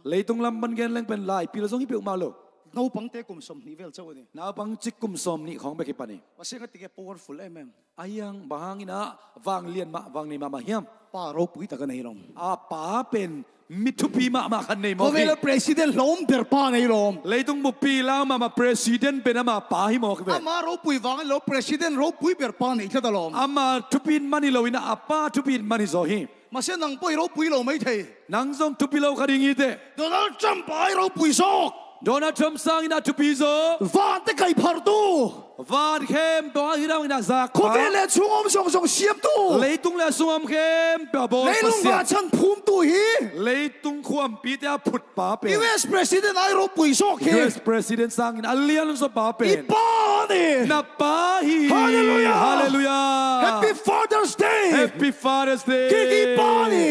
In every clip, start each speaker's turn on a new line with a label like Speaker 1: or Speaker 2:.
Speaker 1: lấy tung lâm ban gen leng pen lai pil zong hi pe ma lo
Speaker 2: nau pang te kum som ni vel chaw ni
Speaker 1: na bang chik kum som ni khong be ki pani
Speaker 2: wase ka tige powerful em
Speaker 1: ayang bahangina wang lian ma wang ni ma hiam
Speaker 2: pa ro pui ta ka nei rom
Speaker 1: a pa pen mithupi ma khan nei mo
Speaker 2: ko vel president lom per pa nei rom
Speaker 1: lấy tung một pi la ma president pen ma pa hi mo ke
Speaker 2: ama ro pui wang lo president ro pui per pa nei ta lom
Speaker 1: ama thupin mani lo ina apa thupin mani zo hi
Speaker 2: ma se nang pui ro pui lo mai thei
Speaker 1: nang zong thupi lo khading hi te
Speaker 2: Donald Trump ai ro pui sok
Speaker 1: Donald Trump sang ina thupi zo
Speaker 2: van te kai phar tu
Speaker 1: van khem to hi rang ina za
Speaker 2: ko vel chungom song song siam tu
Speaker 1: lấy tung la sungam khem pa bo
Speaker 2: nei long wa chan phum tu hi
Speaker 1: lấy tung khuam pi te phut pa pe
Speaker 2: US president ai ro pui sok he
Speaker 1: US president sang in alian so pa pe
Speaker 2: ipa ni
Speaker 1: na pa hi
Speaker 2: Hallelujah!
Speaker 1: hallelujah
Speaker 2: Happy Father's Day
Speaker 1: Happy Father's Day
Speaker 2: Kiki pa ni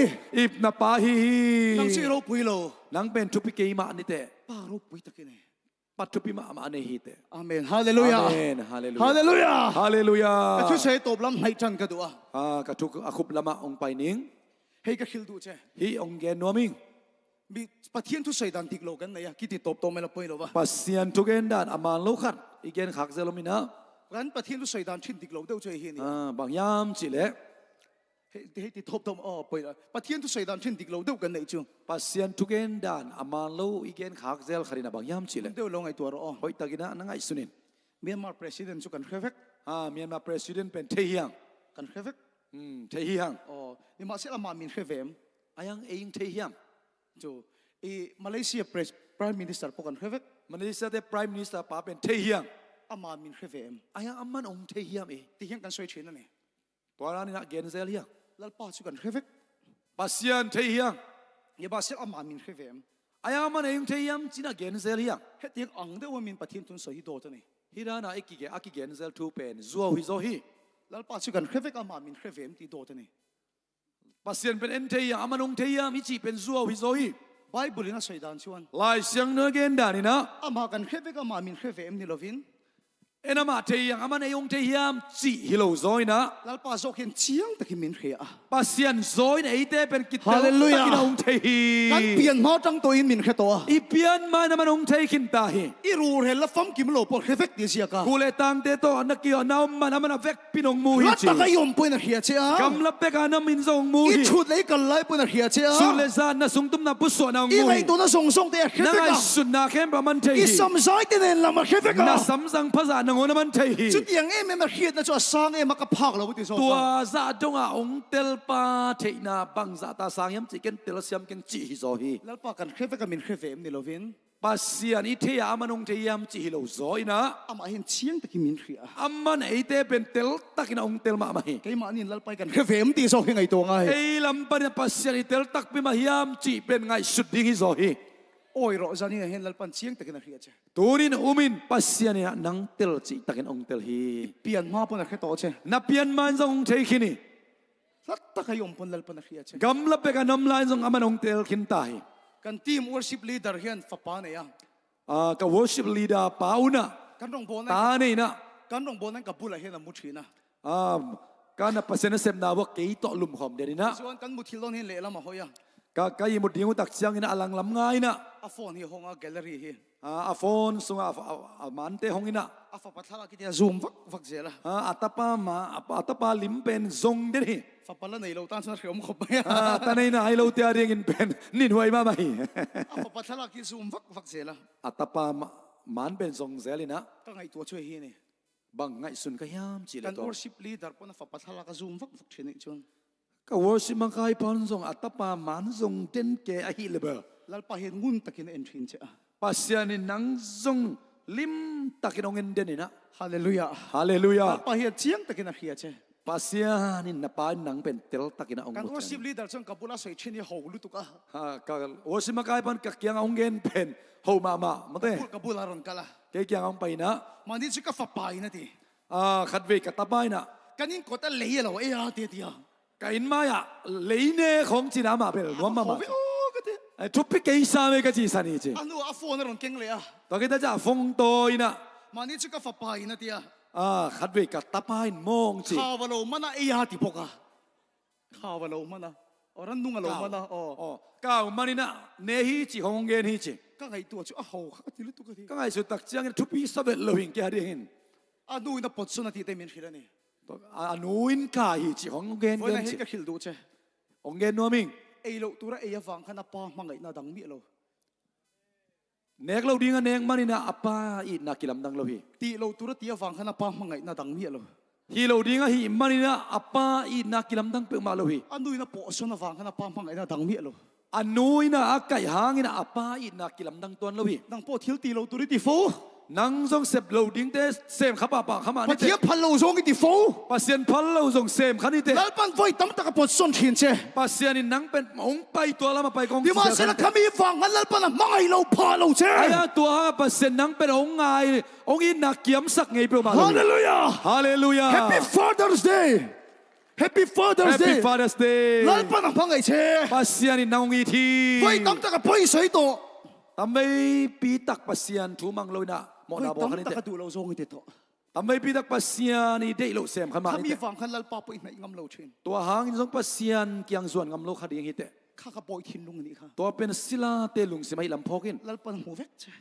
Speaker 1: ip na pa hi
Speaker 2: nang si ro pui lo
Speaker 1: nang ben thupi ke ma ni te
Speaker 2: pa ro pui ta ki nei
Speaker 1: pat thupi ma ne hi te
Speaker 2: Amen Hallelujah
Speaker 1: amen hallelujah
Speaker 2: Hallelujah
Speaker 1: hallelujah
Speaker 2: ka chu sei top lam hai chan ka du
Speaker 1: ka thuk akhup lama ong pai ning
Speaker 2: hei ka khil du che
Speaker 1: hi ong gen noming
Speaker 2: mi pathian tu sei dan tik lo kan nei ki ti top to mela poi lo wa
Speaker 1: pasian tugen dan aman lo khat igen khak zelomina
Speaker 2: ran pathian tu sei dan thin tik lo deu che hi ni
Speaker 1: bang yam chi le
Speaker 2: hei ti top to poi pathian tu sei dan thin tik lo deu kan nei chu
Speaker 1: pasian tugen dan aman lo igen khak zel kharina bang yam chi le
Speaker 2: deu lo ngai tu ro
Speaker 1: hoi tagina nangai sunin
Speaker 2: Myanmar president chu kan khevek
Speaker 1: Myanmar president pen thehiang
Speaker 2: kan khevek
Speaker 1: thehiang
Speaker 2: ni ma se la ma min khevem
Speaker 1: ayang eing thehiang
Speaker 2: chu Malaysia prime minister po kan khevek
Speaker 1: Malaysia de prime minister pa pen thehiang
Speaker 2: ama min khevem
Speaker 1: ayang amman ong thehiam
Speaker 2: ti hiang kan soi thina ni
Speaker 1: twara ni na gen zel hiang
Speaker 2: lal pa chu kan khevek
Speaker 1: pasian thehiang
Speaker 2: ye ba se ama min khevem
Speaker 1: ayang amman eing thehiam china gen zel hiang
Speaker 2: het yang ang de wa min pathian tun soi do ta ni
Speaker 1: hirana ekige aki gen zel tu pen zuo hi zo hi
Speaker 2: lal pa chu kan khevek ama min khevem ti do ta ni
Speaker 1: pasian pen en thehiang amman ong thehiam hi chi pen zuo hi zo hi
Speaker 2: Bible ina soi dan chuan
Speaker 1: lai siang no gen dan ina
Speaker 2: ama kan khevek ama min khevem ni lovin
Speaker 1: enama thehiang amman eong thehiam chi hilo zoina
Speaker 2: lal pa zo khen chiang takin min khia
Speaker 1: pasian zoin eite pen kitel
Speaker 2: Hallelujah.
Speaker 1: takina ong thehi
Speaker 2: kan pian ma tang to in min khe to
Speaker 1: ipian man naman ong thei kin ta hi
Speaker 2: i ru he la fam kim lo por khevek ti sia ka
Speaker 1: kule tang te to anaki naum man naman avek pinong mu hi
Speaker 2: la
Speaker 1: chi
Speaker 2: ta ka yom po na khia che a
Speaker 1: kam lap pe ka nam min zong mu
Speaker 2: i
Speaker 1: hi
Speaker 2: chut lei kan lai po na khia che a
Speaker 1: sule za na sung tum na puso na
Speaker 2: i
Speaker 1: mu
Speaker 2: lai
Speaker 1: hi
Speaker 2: to na song song te
Speaker 1: na
Speaker 2: khevek
Speaker 1: ngai
Speaker 2: a
Speaker 1: sun na khem ba man thei
Speaker 2: i
Speaker 1: hi
Speaker 2: sam sai te nen la ma khevek
Speaker 1: na
Speaker 2: a
Speaker 1: sam sang phaza na ngona man thei hi
Speaker 2: chu tiang em ma khiat na chu sang em ma ka phak lo ti so
Speaker 1: tua za dong a ong tel pa thei na bang za ta sang yam chi ken tel siam ken chi hi zo hi
Speaker 2: lal pa kan khevek ka min khevem ni lovin
Speaker 1: pasian i thea amanong theyam chi hilo zoina
Speaker 2: ama hin chiang takin min khia
Speaker 1: amman eite pen tel takina ong tel ma mai
Speaker 2: ke ma nin lal pa kan khevem ti so ngai to ngai
Speaker 1: ei lam pan pasian i tel tak pi ma hiam chi pen ngai sut ding hi zo hi
Speaker 2: oi ro zani hen lal pan chiang takin khia che
Speaker 1: turin umin pasian ya nang tel chi takin ong tel hi
Speaker 2: pian ma po na khe to che
Speaker 1: na pian man zong thei khini
Speaker 2: lat ta ka yom pon lal pan khia che
Speaker 1: gam la pe ka nam lai zong aman ong tel khin ta hi
Speaker 2: kan team worship leader hian fa pa ne ya
Speaker 1: ka worship leader pauna
Speaker 2: kan rong bon
Speaker 1: ta nei na
Speaker 2: kan rong bon ka bula hian mu thina
Speaker 1: kana pasena sem na wa ke to lum khom de na
Speaker 2: chuan kan mu thilon hin le lama hoya
Speaker 1: ka yi mu ding tak chiang ina alang lam ngai na
Speaker 2: a phone hi honga gallery hi
Speaker 1: a phone sunga man te hongina
Speaker 2: a fa pathala ki te zoom vak zela
Speaker 1: atapa lim pen zong de hi
Speaker 2: fa pala nei lo tan chana khom khop ya
Speaker 1: ta nei na ai lo te ring in pen nin huai ma mai
Speaker 2: a fa pathala ki zoom vak zela
Speaker 1: atapa man pen zong zelina
Speaker 2: ka ngai to chwe hi ni
Speaker 1: bang ngai sun ka yam chi le
Speaker 2: kan
Speaker 1: to
Speaker 2: worship leader pon fa pathala ka zoom vak thini chun
Speaker 1: ka worship mang kai pon zong atapa man zong ten ke a hi le ba
Speaker 2: lal pa hin ngun takin en thin che
Speaker 1: pasian in nang zong lim takin ong en denina
Speaker 2: hallelujah
Speaker 1: hallelujah
Speaker 2: lal pa hi chiang takin a khia che
Speaker 1: pasian in na pa nang pen tel takina ong
Speaker 2: kan
Speaker 1: mo
Speaker 2: worship leader chang kapula soi chini ho lu tu ka
Speaker 1: ka worship mang kai pon ka kyang ong gen pen ho ma mate
Speaker 2: kapula ron kala
Speaker 1: ke kyang ong pai na
Speaker 2: mani chu ka fa pai na ti
Speaker 1: khat ve ka tapai na
Speaker 2: kanin ko ta le lo e a ti ti a
Speaker 1: ka in ma ya leine khong chi na ma pe lo ma ma thupi ke sa me ka chi sani chi
Speaker 2: anu a phone ron keng le a
Speaker 1: to ke ta ja phong to ina
Speaker 2: mani chu ka fa pai na ti a
Speaker 1: khat ve ka tapai mong chi
Speaker 2: khawalo mana e a ti poka khawalo mana orang nung alo mana
Speaker 1: cao manina nehi chi hongen hi chi
Speaker 2: ka ngai tu chu a ho kha ti lu tu ka thi
Speaker 1: ka ngai su tak chiang thupi sabet loving ke hadi hin
Speaker 2: a nu ina pot suna ti te min khila ni
Speaker 1: anuin ka hi chi hongen
Speaker 2: voi na
Speaker 1: gen
Speaker 2: he
Speaker 1: chi
Speaker 2: ka khil du che
Speaker 1: hongen noming
Speaker 2: ei lo tu ra ei awang khana pa mangai na dang mi lo
Speaker 1: nek lo ding aneng manina apa i na kilam dang lo hi
Speaker 2: ti lo tu ra ti awang khana pa mangai na dang mi lo
Speaker 1: hi lo ding hi manina apa i na kilam dang pe ma lo hi
Speaker 2: a nu ina po suna awang khana pa mangai na dang mi lo
Speaker 1: anuina akai hangina apa i na kilam dang ton lo hi
Speaker 2: dang po thil ti lo tu ri ti fo
Speaker 1: nang zong sep lo ding te sem khapa pa khama
Speaker 2: pa
Speaker 1: ni te
Speaker 2: thia phal lo zong ti fo
Speaker 1: pasien phal lo zong sem khani te
Speaker 2: lal pan voi tam ta ka pot son thin che
Speaker 1: pasien in nang pen ong pai to lama pai kong
Speaker 2: di ma se la khami wang han lal pan mangai lo pha lo che
Speaker 1: aya tua ha pasien nang pen ong ngai ong in na kiam sak ngei pe ma lo
Speaker 2: hallelujah
Speaker 1: hallelujah
Speaker 2: happy father's day happy father's
Speaker 1: happy
Speaker 2: day
Speaker 1: father's day
Speaker 2: lal pan mangai che
Speaker 1: pasien in naung i thi
Speaker 2: voi tam ta ka poi sai to
Speaker 1: tamai pi tak pasien thu mang lo na mo
Speaker 2: voi
Speaker 1: na bo
Speaker 2: tam
Speaker 1: khani
Speaker 2: ta
Speaker 1: te
Speaker 2: ka du lo zong ti to
Speaker 1: tamai pi tak pasien i dei lo sem khama ni
Speaker 2: khami
Speaker 1: te
Speaker 2: wang han lal pa poi na ingam lo thin
Speaker 1: tua hang in zong pasien kyang zuan ngam lo khading hi te
Speaker 2: kha ka poi thin lung ni kha
Speaker 1: tua pen sila te lung simai lam phokin
Speaker 2: lal pan mu vek che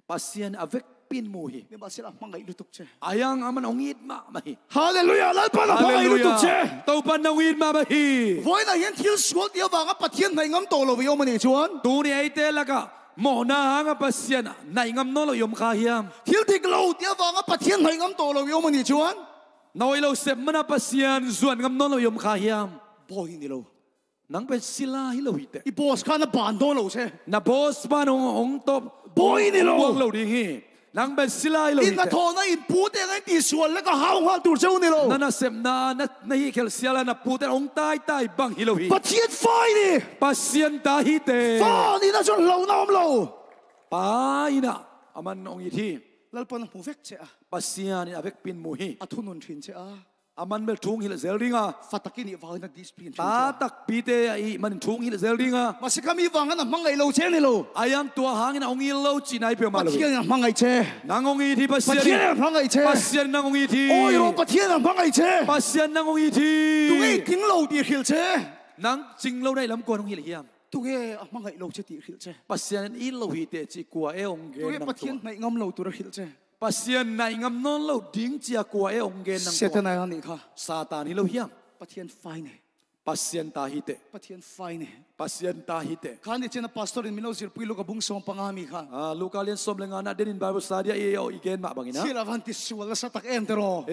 Speaker 1: pasien avek pin mu hi
Speaker 2: ni ma se la mangai lu tuk che
Speaker 1: ayang aman ongit ma hi
Speaker 2: hallelujah lal pan mangai lu tuk che
Speaker 1: to pan na win ma ba hi
Speaker 2: voi na hian thil sual ti awang a pathian na ingam to lo vi omani chuan
Speaker 1: tu ni ai te laka mo na hanga pasien na ingam no lo yom kha hiam
Speaker 2: thil dik lo ti awang a pathian na ingam to lo vi omani chuan
Speaker 1: noi lo sep mana pasien zuan ngam no lo yom kha hiam
Speaker 2: boy ni lo
Speaker 1: nang pe sila hi lo hi te
Speaker 2: i boss kha na ban do lo che
Speaker 1: na boss pa no ong top
Speaker 2: boy ni lo
Speaker 1: wang lo ding hi nang pe sila hi lo hi
Speaker 2: in na
Speaker 1: te
Speaker 2: tho na in pu te ngai ti sual le ka hau ha tur cheu ni lo
Speaker 1: na na sep na hi khel siala na pu te ong tai tai bang hi lo hi
Speaker 2: pathian fai ni
Speaker 1: pasien ta hi te
Speaker 2: fa ni na chon lo na om lo
Speaker 1: pa ina aman ong i thi
Speaker 2: lal pan mu vek che a
Speaker 1: pasien in avek pin mu hi
Speaker 2: athunun thin che a
Speaker 1: aman mel thung hil zel ringa
Speaker 2: fatakini wa na discipline
Speaker 1: ta tak pi te ai man thung hil zel ringa
Speaker 2: ma se kami wa na mangai lo che ni lo
Speaker 1: ayam tua hangin ong il lo chi nai pe ma lo
Speaker 2: pathian na mangai che
Speaker 1: nang ong i thi pasien
Speaker 2: pathian na mangai che
Speaker 1: pasien nang ong i thi
Speaker 2: oi ro pathian na mangai che
Speaker 1: pasien nang ong i thi
Speaker 2: tu ngai ting lo ti hil che
Speaker 1: nang ching lo dai lam kon ong hil hiam
Speaker 2: tu ngai mangai lo che ti hil che
Speaker 1: pasien in lo hi te chi kwa e ong
Speaker 2: tu
Speaker 1: ge
Speaker 2: ngai
Speaker 1: nang
Speaker 2: pathian
Speaker 1: tua
Speaker 2: na ngam lo tu ra hil che
Speaker 1: pasien nai ngam non lo ding chia kwa e ong ge nang tua
Speaker 2: setan na ni kha
Speaker 1: satan hi lo hiam
Speaker 2: pathian fai ne
Speaker 1: pasien ta hi te
Speaker 2: pathian fai ne
Speaker 1: pasien ta hi te
Speaker 2: khan ni chena pastor in milo zir puilo ka bung som pangami kha
Speaker 1: Luka lian som lenga na denin Bible study e o igen ma bangina
Speaker 2: sila vanti suwala sa tak entero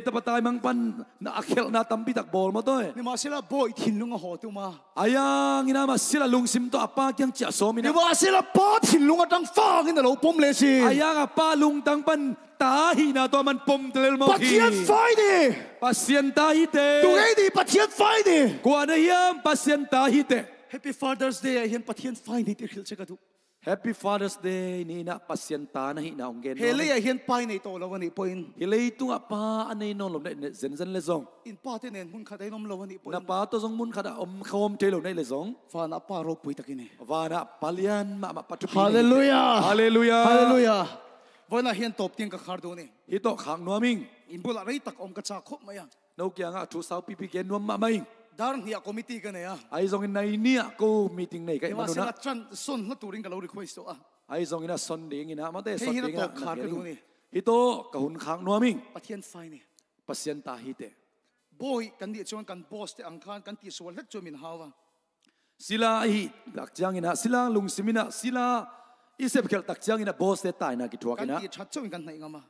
Speaker 1: tapatay mang pan na akhel na tampi tak bol mo to
Speaker 2: ni ma sila boy thinlung a ho tu ma
Speaker 1: ayang ina mas sila lungsim to apa kyang chia somi
Speaker 2: ni
Speaker 1: na
Speaker 2: ma sila pa thinlung atang fang in lo pom le si
Speaker 1: ayang apa lung tang pan tahi na to man pom telel mo
Speaker 2: pathian fai ne
Speaker 1: pasien tahi te
Speaker 2: tu ngai di pathian fai ne
Speaker 1: kwa na hiam pasien tahi te
Speaker 2: happy father's day hian pathian fai ne ti hil che ka du
Speaker 1: Happy Father's Day ni na pasien ta na hi na onggen
Speaker 2: hele ya hian pai nei to lo ni point
Speaker 1: hilei tung apa anei no lom ne zen zen le zong
Speaker 2: in pa te nen hun khadai nom lo ni point
Speaker 1: na pa to zong mun khada khom te lo nei le zong
Speaker 2: fa na pa ro pui takine
Speaker 1: vana palian ma patu
Speaker 2: hallelujah
Speaker 1: hallelujah
Speaker 2: hallelujah vona hian top ting ka khar do ni
Speaker 1: hito khang nuaming
Speaker 2: in bula rei tak om ka cha khop maya
Speaker 1: no kya nga thu sau pipi gen nuam ma mai
Speaker 2: dar hi a committee ka ne ya
Speaker 1: ai zong in nai nia ko meeting nei kai
Speaker 2: ni ma se
Speaker 1: manuna
Speaker 2: la tran son na turing ka lo request to a
Speaker 1: ai zong ina son ding ina ma te
Speaker 2: Hey,
Speaker 1: son
Speaker 2: hina
Speaker 1: ding
Speaker 2: to khar ka du ni.
Speaker 1: hito kahun khang nuaming
Speaker 2: pathian fai ni
Speaker 1: pasien ta hi te
Speaker 2: boy kan di chon kan boss te ang khan kan ti so lek chomin hawa
Speaker 1: sila hi tak chiang ina sila lung simina sila isep khel tak chiang ina boss te tai na ki thua
Speaker 2: kan
Speaker 1: kina
Speaker 2: ti chat chomin kan nai ngama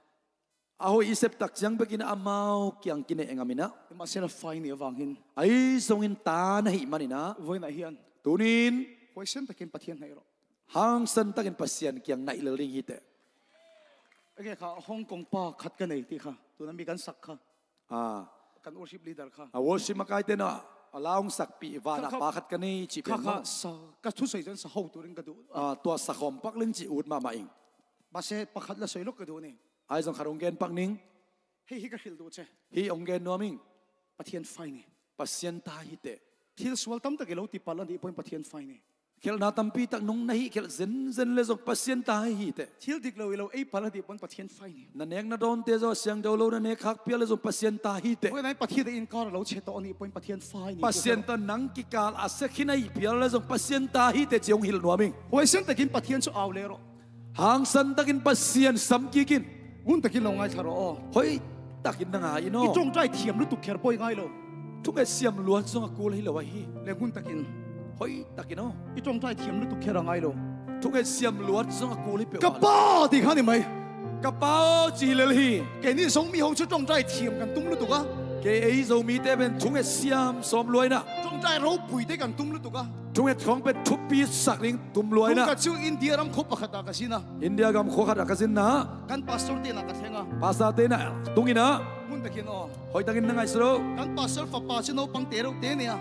Speaker 1: aho isep tak chiang begina amau kyang kine engamina
Speaker 2: ni ma se la fai ni awang hin
Speaker 1: ai zong in ta na hi manina
Speaker 2: voi na hian
Speaker 1: tunin
Speaker 2: hoi sem takin pathian hai ro
Speaker 1: hang san takin pasien kyang nai le ring hi te
Speaker 2: age kha hong kong pa khat ka nei ti kha tu na mi kan sak kha
Speaker 1: ah
Speaker 2: kan worship leader kha
Speaker 1: a worship makai te na alaung sak pi vana
Speaker 2: Kha-
Speaker 1: pa khat kani chi
Speaker 2: kha
Speaker 1: pen
Speaker 2: kha
Speaker 1: ma
Speaker 2: sa ka thu sai jan sa ho turing ka du
Speaker 1: tua sa khom pak ling chi ut ma ma ing
Speaker 2: ba se pakhat la soilok ka du ni
Speaker 1: ai zong kharong gen pak ning
Speaker 2: hei hi ka hil du che
Speaker 1: hi ong gen noming
Speaker 2: pathian fai ni
Speaker 1: pasien ta hi te
Speaker 2: thil swal tam ta ke lo ti pala ni point pathian fai ni
Speaker 1: เขลนาตัมปีตักนงนาฮิเขลเซนเซนเลจงปัสเซียนตาฮิเต
Speaker 2: เที่ยวดิกเราไอ้ปาราดิบนปะเทียนไฟนี่
Speaker 1: นั่นเองนะโดนเตจอเสียงเดาโลนั่นเองคักเปียเลจงปัสเซียนตาฮิเต
Speaker 2: เพราะนั้นปะเทียนอินการเราเชตอนี่เป็นปะเทียนไฟนี่
Speaker 1: ปัสเซียนตันนังกิกาลอาเซคินัยเปียเลจงปัสเซียนตาฮิเตเจียงฮิลนัวมิง
Speaker 2: โอ้ยเส้นตะกินปะเทียนสุเอาเลยหรอ
Speaker 1: หางสันตักินปัสเซียนสัมกิกิน
Speaker 2: วุ้นตะกินเราไงทารอ
Speaker 1: เฮ้ยตักินนังไงโน่
Speaker 2: อีจงใจเทียมหรือตุกเขียร์ปอยไงเรา
Speaker 1: ทุกไอเสียมล้วนจงกูเลยเหรอวะฮี
Speaker 2: เลยวุ้นตะกิน
Speaker 1: เฮ้ยตักินโน่
Speaker 2: อีจงใจเทียมหรือตุกเขียร์ไงเรา
Speaker 1: ทุกไอเสียมล้วนจงกูเลยเปียว
Speaker 2: กระป๋าดิข้านี่ไหม
Speaker 1: กระเป๋าจีเลฮี
Speaker 2: แกนี่สงมีหงชุดจงใจเทียมกันตุ้มหรือตุกะ
Speaker 1: เกไอโซมีเตเป็นทุกไอเสียมสมรวยนะ
Speaker 2: จงใจเราปุยได้กันตุ้มหรือตุกะ
Speaker 1: ทุกไอของเป็นทุบปีสักลิงตุ่มรวย
Speaker 2: ตุ้ม
Speaker 1: นะ
Speaker 2: กับชื่ออินเดียรำคบปะขัดกันสินะ
Speaker 1: อินเดียกำโคขัดกัสินนะ
Speaker 2: กันปัสสาวะเตียนกันเถงะ
Speaker 1: ภาษาเตนะตุงินะ
Speaker 2: วุ้นตะกินอ๋อ
Speaker 1: เฮ้ยตักินนังไงสโล
Speaker 2: กันปัสสาวะฟ้าชิโนปังเตะเราเตะเนี่ย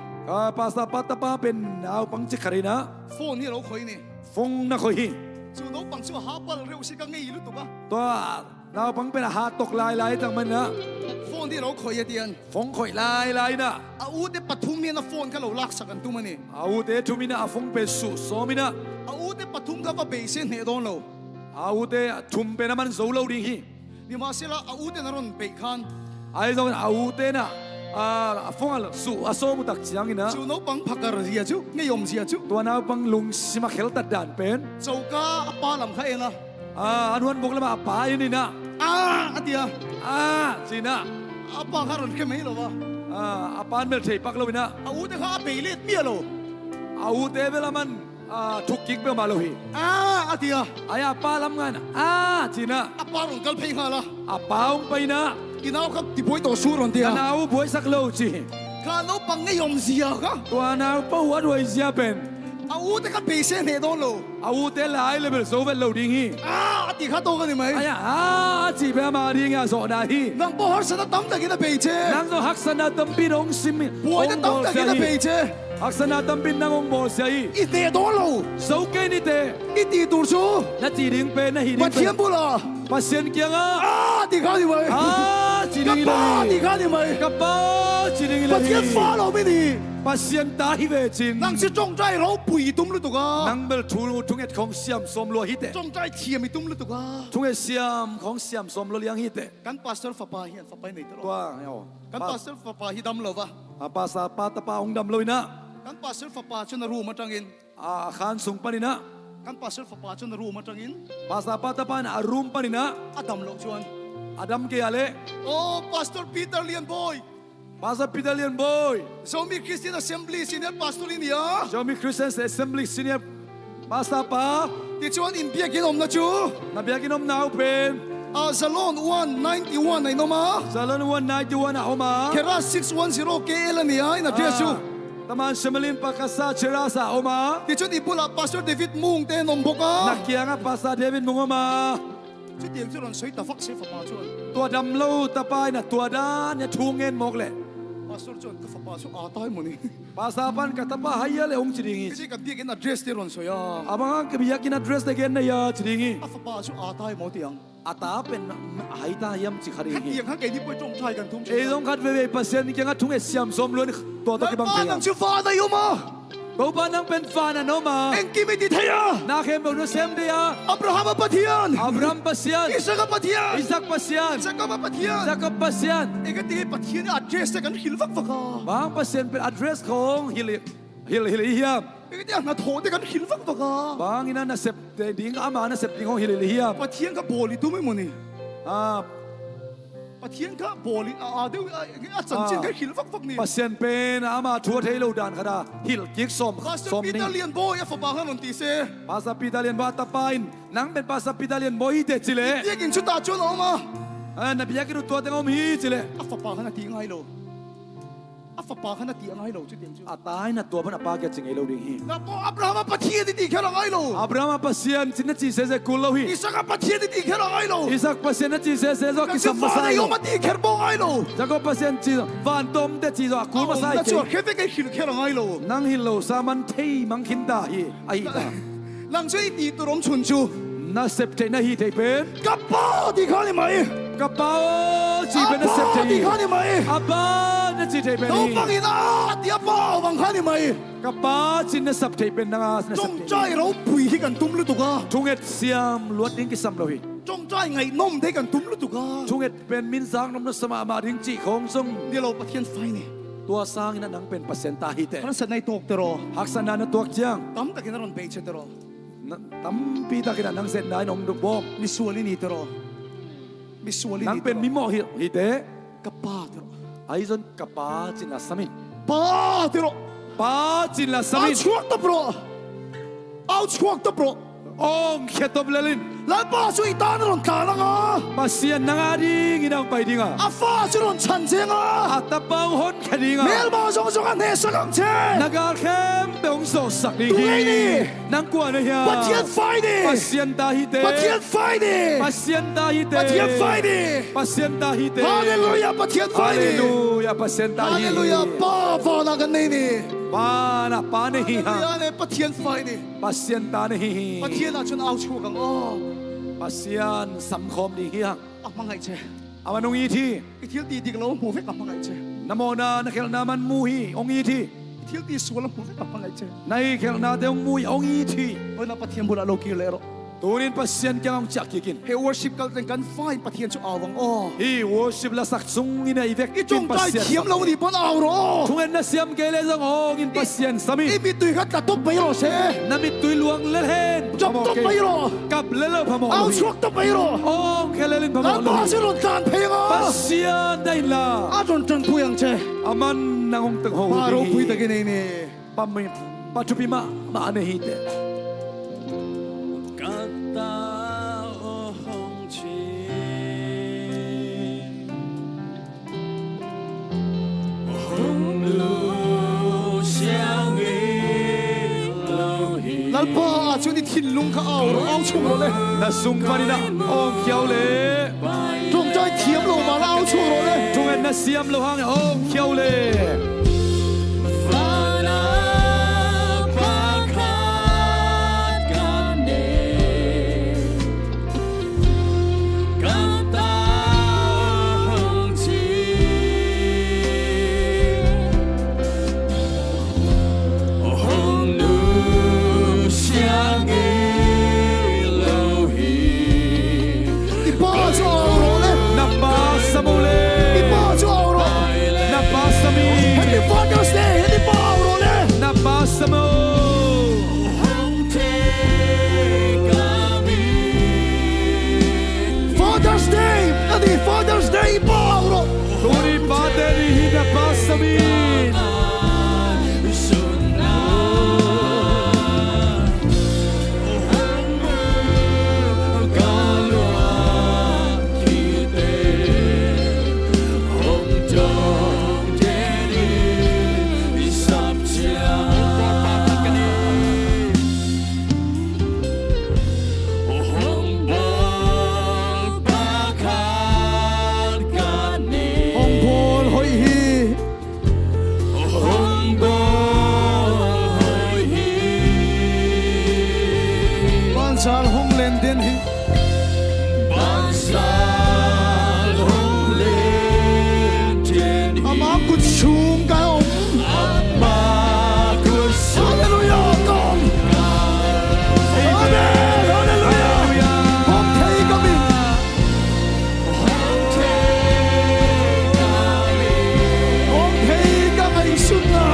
Speaker 1: ภาษาปัตตาปาเป็นเอาปังจิกคารีนะ
Speaker 2: โฟนนี่เราคอยนี่
Speaker 1: ฟงนะคอยฮี
Speaker 2: จู่เราปังชื่อฮาปลเร็วสิกันไงหรือตุกะ
Speaker 1: ตัวเราปังเป็นหาตกลายลายจังมันนะ
Speaker 2: โฟนที่เราคอยเตียน
Speaker 1: ฟงคอยลายลายนะ
Speaker 2: อาวุธที่ปฐุมเนี่ยนะโฟนกันเราลักสักันตุ้มนี่
Speaker 1: เอาเตทุมินะฟงเป็นสุโซมินะ
Speaker 2: อาวุธที่ปฐุมกันว่าเบสเซนเฮดอนเรา
Speaker 1: เอาเตทุมเป็นมันโซโลดิฮี
Speaker 2: นี่มาเสียละอาวุธที่นรนเบคัน
Speaker 1: ไอ้ตรงเอาเตนะฟงอะไรสุอาโซมุตักจังอินะ
Speaker 2: จู่เราปังพักการเสียจู่ไม่ยอมเสียจู่
Speaker 1: ตัวนาปังลุงสิมาเขลตัดด่านเป็น
Speaker 2: เจ้าก้าปาลำข้าเองอ่ะ
Speaker 1: อันวันบุกแล้วมาป่าอินี่นะ
Speaker 2: อันเดีย
Speaker 1: จีนะ
Speaker 2: ปาการันแค่ไม่หรอวะ
Speaker 1: ปานเมลเทปักเลวินะ
Speaker 2: อาวุธที่ข้าเบลเลตเมียเรา
Speaker 1: เอาเตเวลามันทุกกิกเบลมาโลฮี
Speaker 2: อันเดีย
Speaker 1: ไอ้ปาลำงานจีนะ
Speaker 2: ปาลงกันเพลงฮะละ
Speaker 1: ปาองไปนะ
Speaker 2: กินเอาครับที่ป่วยต่อสู้รันเดีย
Speaker 1: นาวบวยสักโลจี
Speaker 2: ข้าเราปังไม่ยอมเสียครับ
Speaker 1: ตัวนาวป้าวัดวยเสียเป็น
Speaker 2: อาวุธที่ข้าเบสเซนเฮดอนเรา
Speaker 1: เอาเตลายเลเวลโซเวลโลดิงฮี
Speaker 2: อันที่ข้าโตกันนี่ไหม
Speaker 1: ไอ้จีเบมาดิงาโซดาฮี
Speaker 2: นังปอฮัสนะตั้มตะกินเบเจ
Speaker 1: นังโซฮักษณะตัมปินองซิมิ
Speaker 2: ป่วยจะตั้มตะกินเบเจ
Speaker 1: ฮักษณะตัมปินนางองโบเสียฮี
Speaker 2: อีเตะโดนเรา
Speaker 1: โซเกนิเต
Speaker 2: อีตีตูชู
Speaker 1: นาจีดิงเป็นนาฮีดิ
Speaker 2: มาง
Speaker 1: เป็
Speaker 2: เทีย
Speaker 1: น
Speaker 2: มบุล่ะ
Speaker 1: ปัสเซียนเกียง
Speaker 2: ที่ข้านี่ไหม
Speaker 1: จี
Speaker 2: กั
Speaker 1: ดิ
Speaker 2: บ
Speaker 1: งเล
Speaker 2: ป้าย ที่ข้านี่ไหม
Speaker 1: กับป้าจีดิงเล
Speaker 2: มาย เทียมฟ้าเราไม่ดี
Speaker 1: ปัสเซียนตาฮิเวจิน
Speaker 2: นังสิจงใจเราปุยตุ้มหรือตุกะ
Speaker 1: นังเบลทูทุงเอ็ดของเสียมสมโลหิเต
Speaker 2: จงใจเทียมอีตุ้มหรือตุกะ
Speaker 1: ทุงเอ็ดเสียมของเสียมสมโลเลียงฮิเต
Speaker 2: กันปัสเตอร์ฟ้าป้าเฮียนฟ้าไปไหนตล
Speaker 1: ตั
Speaker 2: อ
Speaker 1: ว
Speaker 2: ด
Speaker 1: เนาะ
Speaker 2: กันปัสเตอร์ฟ้าป้าฮิดำเราวะ
Speaker 1: ภาษาปาตะปาองดำเลยนะ
Speaker 2: กันปัสเตอร์ฟ้าป้าชนรูมาจังอิน
Speaker 1: อาคารสูงปานินะ
Speaker 2: กันปัสเตอร์ฟ้าป้าชนรูมาจังอิน
Speaker 1: ภาษาปาตะปานอารุมปานินะ
Speaker 2: อดัมเราชวน
Speaker 1: อดัมเกียเล
Speaker 2: โอ้ปัสเตอร์ปีเตอร์เลียนบอย
Speaker 1: ภาษาพิดาเลียนบอย
Speaker 2: โซมีคริสเตียนแอสเซมบลีซีเนียร์ปัสเตอร์ลินีย
Speaker 1: จอมีคริสเตียนเอเซมบลีซีเนียภาษาปา
Speaker 2: ที่ชวนอินเดียกินอมนะจู
Speaker 1: นาบีกินอมนาวเป็น
Speaker 2: ซาลอน191ไอ้น้องมา
Speaker 1: ซาลอนวันนายจวนอาอมา
Speaker 2: เครา610 KL นี่ไอ้นะเจสู
Speaker 1: ตมันเชมลินปากาซาเชราซาอมา
Speaker 2: ที่ชวนอิบุลาปัสเตอร์เดวิดมุงเตนอมบกะ
Speaker 1: นักเกียงภาษาเดวิดมุงอมา
Speaker 2: ชุดเดียวชุดนั้นสวยแต่ฟักเสียฟ้าป้าชวน
Speaker 1: ตัวดำลู่ตะปายน่ะตัวด้านเนี่ยทูเงินหมกเลย
Speaker 2: ปัสเตอร์ชวนก็ฟ้าป้าชวนตายหมดนี่
Speaker 1: ภาษาปันกับตะปาหายเลยองค์จริง
Speaker 2: ไม่ใช่กับเดียกินอะเดรสเตอร์นสวย
Speaker 1: abang ke biyakin address de gen ya chidingi
Speaker 2: ฟ้าป้าชวนตายหมดยัง
Speaker 1: ata pen haita yam chi
Speaker 2: แค่
Speaker 1: khari
Speaker 2: เดีย
Speaker 1: hi
Speaker 2: งข้างแกนี่ไปจงใจกันทุ่ม
Speaker 1: e dong khat ve ve pasien ki nga thung e siam som lon to to ki bang
Speaker 2: บ้าน
Speaker 1: pe
Speaker 2: นังชื่อฟ้าได้ยมา
Speaker 1: bo ba nang pen fa na no ma
Speaker 2: เอ็งกิไม่ติดเทีย
Speaker 1: na khem bo no sem de ya
Speaker 2: อับราฮัมปะเทียน
Speaker 1: abraham pasien
Speaker 2: อิสระปะเทียน
Speaker 1: isaac pasien
Speaker 2: สักกับปะเทียน
Speaker 1: jacob pasien
Speaker 2: เอ็งก็ตีปะเทียนนี่อัดเดรสกันหิลฟักฟัก
Speaker 1: bang pasien pen address khong hil hiam
Speaker 2: เอ็งก็ตีอันนาโถเด็กันหิลฟักฟัก
Speaker 1: bang ina na sep de ding ama na sep ding hong hil hiam
Speaker 2: ปะเทียนก็โบลิตุ้ไม่หมดนี่
Speaker 1: ah
Speaker 2: ปะเทียนก็โบลิเดี๋ยวสันจินก็หิลฟักฟักนี่
Speaker 1: pasien pen ama thua thei lo dan khada hil kik som
Speaker 2: พาสเตอ
Speaker 1: som
Speaker 2: ร์ปีเต
Speaker 1: ning
Speaker 2: อร์เลียนโบยฟ้าป้าฮันนตีเซ
Speaker 1: Pasal Pitalian bata pain, nang ben pasal Pitalian boy te
Speaker 2: เดี
Speaker 1: chile.
Speaker 2: ยกินชุดตาชวนออกมา
Speaker 1: Na biya kiru tua tengom hi chile.
Speaker 2: ฟ้าป้าฮันตีง่ายโลฟ้าป้าฮันตีง่ายโลชุดเดียวชุด
Speaker 1: Atai na tua ban apa ke ching elo ding hi.
Speaker 2: นับอับราฮัมปะเทียนที่แค่ละง่ายโล
Speaker 1: Abraham pasian chin chi se se kul lo
Speaker 2: อิ
Speaker 1: hi.
Speaker 2: สระปะเทียนที่แค่ละง่ายโล
Speaker 1: Isaac pasian chi se se zo
Speaker 2: กั
Speaker 1: ki
Speaker 2: นชื่อ
Speaker 1: sam
Speaker 2: ฟ้าได้
Speaker 1: masai
Speaker 2: ย
Speaker 1: lo.
Speaker 2: มาตีแค่บ้องง่ายโล
Speaker 1: Jacob pasian chi van tom te chi zo akul
Speaker 2: นั่
Speaker 1: masai
Speaker 2: นชัว
Speaker 1: ke.
Speaker 2: แค่ได้หิลแค่ละง่ายโล
Speaker 1: Nang hin lo saman thei mang khin da hi. Ai ta.
Speaker 2: หลังจากตีตัวรมชุนชู
Speaker 1: Na sep te na hi te pen.
Speaker 2: กับป้าที่เขาเลยไหม
Speaker 1: Kapa chi ben
Speaker 2: Apa
Speaker 1: sep
Speaker 2: di
Speaker 1: thei.
Speaker 2: khani mai
Speaker 1: Aba na chi thei ben
Speaker 2: Đâu
Speaker 1: ni.
Speaker 2: bằng ina dia pa bang khani mai
Speaker 1: Kapa chin na sap thei ben na na sap
Speaker 2: Trong
Speaker 1: thei.
Speaker 2: trai rau pui hi kan tum lu tu ka
Speaker 1: Thunget siam luat ding ki sam lo hi.
Speaker 2: Trong trai ngày nom thế kan tum lu tu ka
Speaker 1: Thunget ben min sang nom na sama ma ding chi khong song.
Speaker 2: Dia lo pathian fai ni
Speaker 1: Tua sang ina nang pen pasenta hi te.
Speaker 2: Kan sa nai tok tero
Speaker 1: Haksana na tuak chiang.
Speaker 2: Tam ta kinaron pe che tero
Speaker 1: Tam pi ta kina nang sen dai nom du bom.
Speaker 2: Mi suali ni tero Mi suali
Speaker 1: Nang
Speaker 2: ni
Speaker 1: pen mi mo hi te.
Speaker 2: Kapa tero
Speaker 1: Ai zon kapa chin la samin.
Speaker 2: Pa tero
Speaker 1: Pa chin la
Speaker 2: Au
Speaker 1: samin.
Speaker 2: chuak ta bro Au chuak ta bro
Speaker 1: Ong khetop lelin.
Speaker 2: Lan pa su ita na ron ta na nga
Speaker 1: Pasian nang ading inang pai dinga.
Speaker 2: A fa su ron chan che nga
Speaker 1: Atapang hon khadinga.
Speaker 2: Mel ma song song an he sa kang che
Speaker 1: Nagal khem beong so sak ni
Speaker 2: Tungay ni.
Speaker 1: Nang kwa na hiya.
Speaker 2: Pathian fai ni
Speaker 1: Pasian ta hi te.
Speaker 2: Pathian fai ni
Speaker 1: Pasian ta hi te.
Speaker 2: Pathian fai ni
Speaker 1: Pasian ta hi te.
Speaker 2: Hallelujah pathian fai ni
Speaker 1: Hallelujah pasian ta hi.
Speaker 2: Hallelujah pa fa na kan nei ni
Speaker 1: Pa na pa ne hi ha.
Speaker 2: Hallelujah ne pathian fai ni
Speaker 1: Pasian ta ne hi.
Speaker 2: Pathian na chun au chu kang
Speaker 1: Pasian sam khom ni hi ha.
Speaker 2: Mangai che
Speaker 1: Amanong i thi.
Speaker 2: Ithil ti di lo mu ve ka mangai che
Speaker 1: Namo na nakhel na man mu hi ong i thi.
Speaker 2: Ithil ti su lo mu ve ka mangai che
Speaker 1: Nai khel na de ong mu ong i thi.
Speaker 2: Oi na pathian bula lo ki lero
Speaker 1: Tunin pasian kyang chak kikin.
Speaker 2: He worship kal ten kan fine pathian chu awang
Speaker 1: Hi worship la sak sung ina ivek
Speaker 2: I chung tai
Speaker 1: pasian.
Speaker 2: thiam lo ni bon aw ro
Speaker 1: Thungen na siam kele jong ong in pasian sami.
Speaker 2: I mi tui khat la top pai ro se
Speaker 1: Namit tui luang lel hen.
Speaker 2: Jom top pai ro
Speaker 1: Kap lelo phamo.
Speaker 2: Au chuak top pai ro
Speaker 1: Ong khelelin phamo.
Speaker 2: Lan pa su ron tan phei nga
Speaker 1: Pasian dai la.
Speaker 2: A ron tan puyang che
Speaker 1: Aman nangong teng ho.
Speaker 2: Pa ro pui ta ke nei ni
Speaker 1: Pami patupi ma ane hite.
Speaker 3: Kata ohong chi ohong lu xiao yi lo hi
Speaker 2: Lan pa chu ni thin lung kha aw ro aw chu ro le
Speaker 1: Na sung panina ong khiao le.
Speaker 2: Chung tai thiam lo ma la aw chu ro le
Speaker 1: Thungen na siam lo hang ong khiao le.
Speaker 3: Fana pakat gane Kata ohong chi ohong lu xiang yi lo hi
Speaker 2: I pa chu aw ro le
Speaker 1: Na pa samule.
Speaker 2: I pa chu aw ro
Speaker 1: Na pa sami.
Speaker 2: Happy Father's Day Happy pa aw ro le
Speaker 1: Na pa samo.
Speaker 2: Father's Day Happy Father's Day I pa aw ro
Speaker 1: Tuni pa deri hina pa sami.
Speaker 2: Hong Paul hoi hi Ban sal hong len den hi Ama kut chung ka om Hallelujah God Amen Hallelujah Hong thei kami Hong thei ka ngai sun na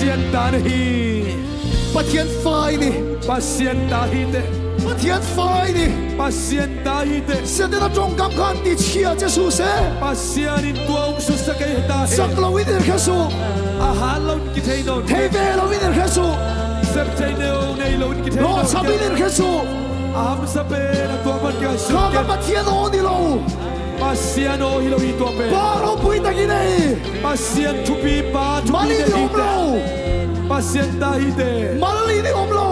Speaker 1: pasien tahi
Speaker 2: ประเทียนไฟนี่
Speaker 1: pasien tahi te
Speaker 2: ประเทียนไฟนี่
Speaker 1: pasien tahi te
Speaker 2: เสียแต่จงกำคันที่เชียร์เจสุเส
Speaker 1: pasien in tuang su sa kay
Speaker 2: สัก
Speaker 1: tahi
Speaker 2: เราวิเดอร์แค่สู
Speaker 1: ahal laun kitay non
Speaker 2: เทเวเราวิเดอร์แค่สู
Speaker 1: septay neo nei laun kitay
Speaker 2: รอ
Speaker 1: non
Speaker 2: ชาบิเดอร์แค่สู
Speaker 1: aham sa pe na tuang man kay
Speaker 2: ข้า
Speaker 1: su
Speaker 2: มาประเทียนโอนี่เรา
Speaker 1: pasien o hilaw ito pe
Speaker 2: ป้าเราปุยตะกี้นี่
Speaker 1: pasien tupi pa
Speaker 2: มา
Speaker 1: tupi
Speaker 2: ลีนี่อม
Speaker 1: te
Speaker 2: เรา
Speaker 1: pasien tahi te
Speaker 2: มาลีนี่อมเรา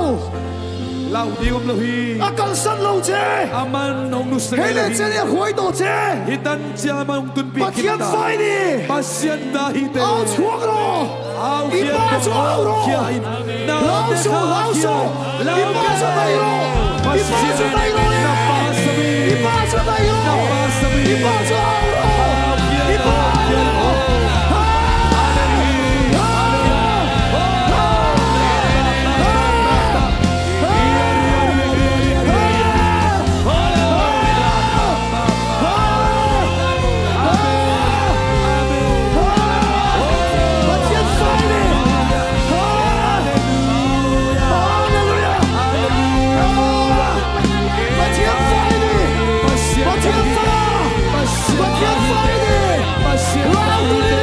Speaker 1: lau di lo hi
Speaker 2: อาการสั่นเราเจ
Speaker 1: aman ong nu sa
Speaker 2: เฮ้ย
Speaker 1: kay
Speaker 2: เลเจเนี่ยหวยตัวเจ
Speaker 1: hitan siya man ong tunpi
Speaker 2: ประเทียนไฟ
Speaker 1: kita
Speaker 2: นี่
Speaker 1: pasien tahi te
Speaker 2: เอาช่วงเรา
Speaker 1: Au
Speaker 2: อี
Speaker 1: kia
Speaker 2: บ้าช่วงเรา
Speaker 1: kia in
Speaker 2: เราสู้เราสู้อีบ้าสู้ไหนเราอีบ้าสู้ไหนเราอีบ้าสู้ไหนเราอีบ้าสู้เราอีบ้า ประเทียนไฟนี่ฮาเลลูยาประเทียนไฟนี่ประเทียนไฟประเทียนไฟนี่เราดูนี่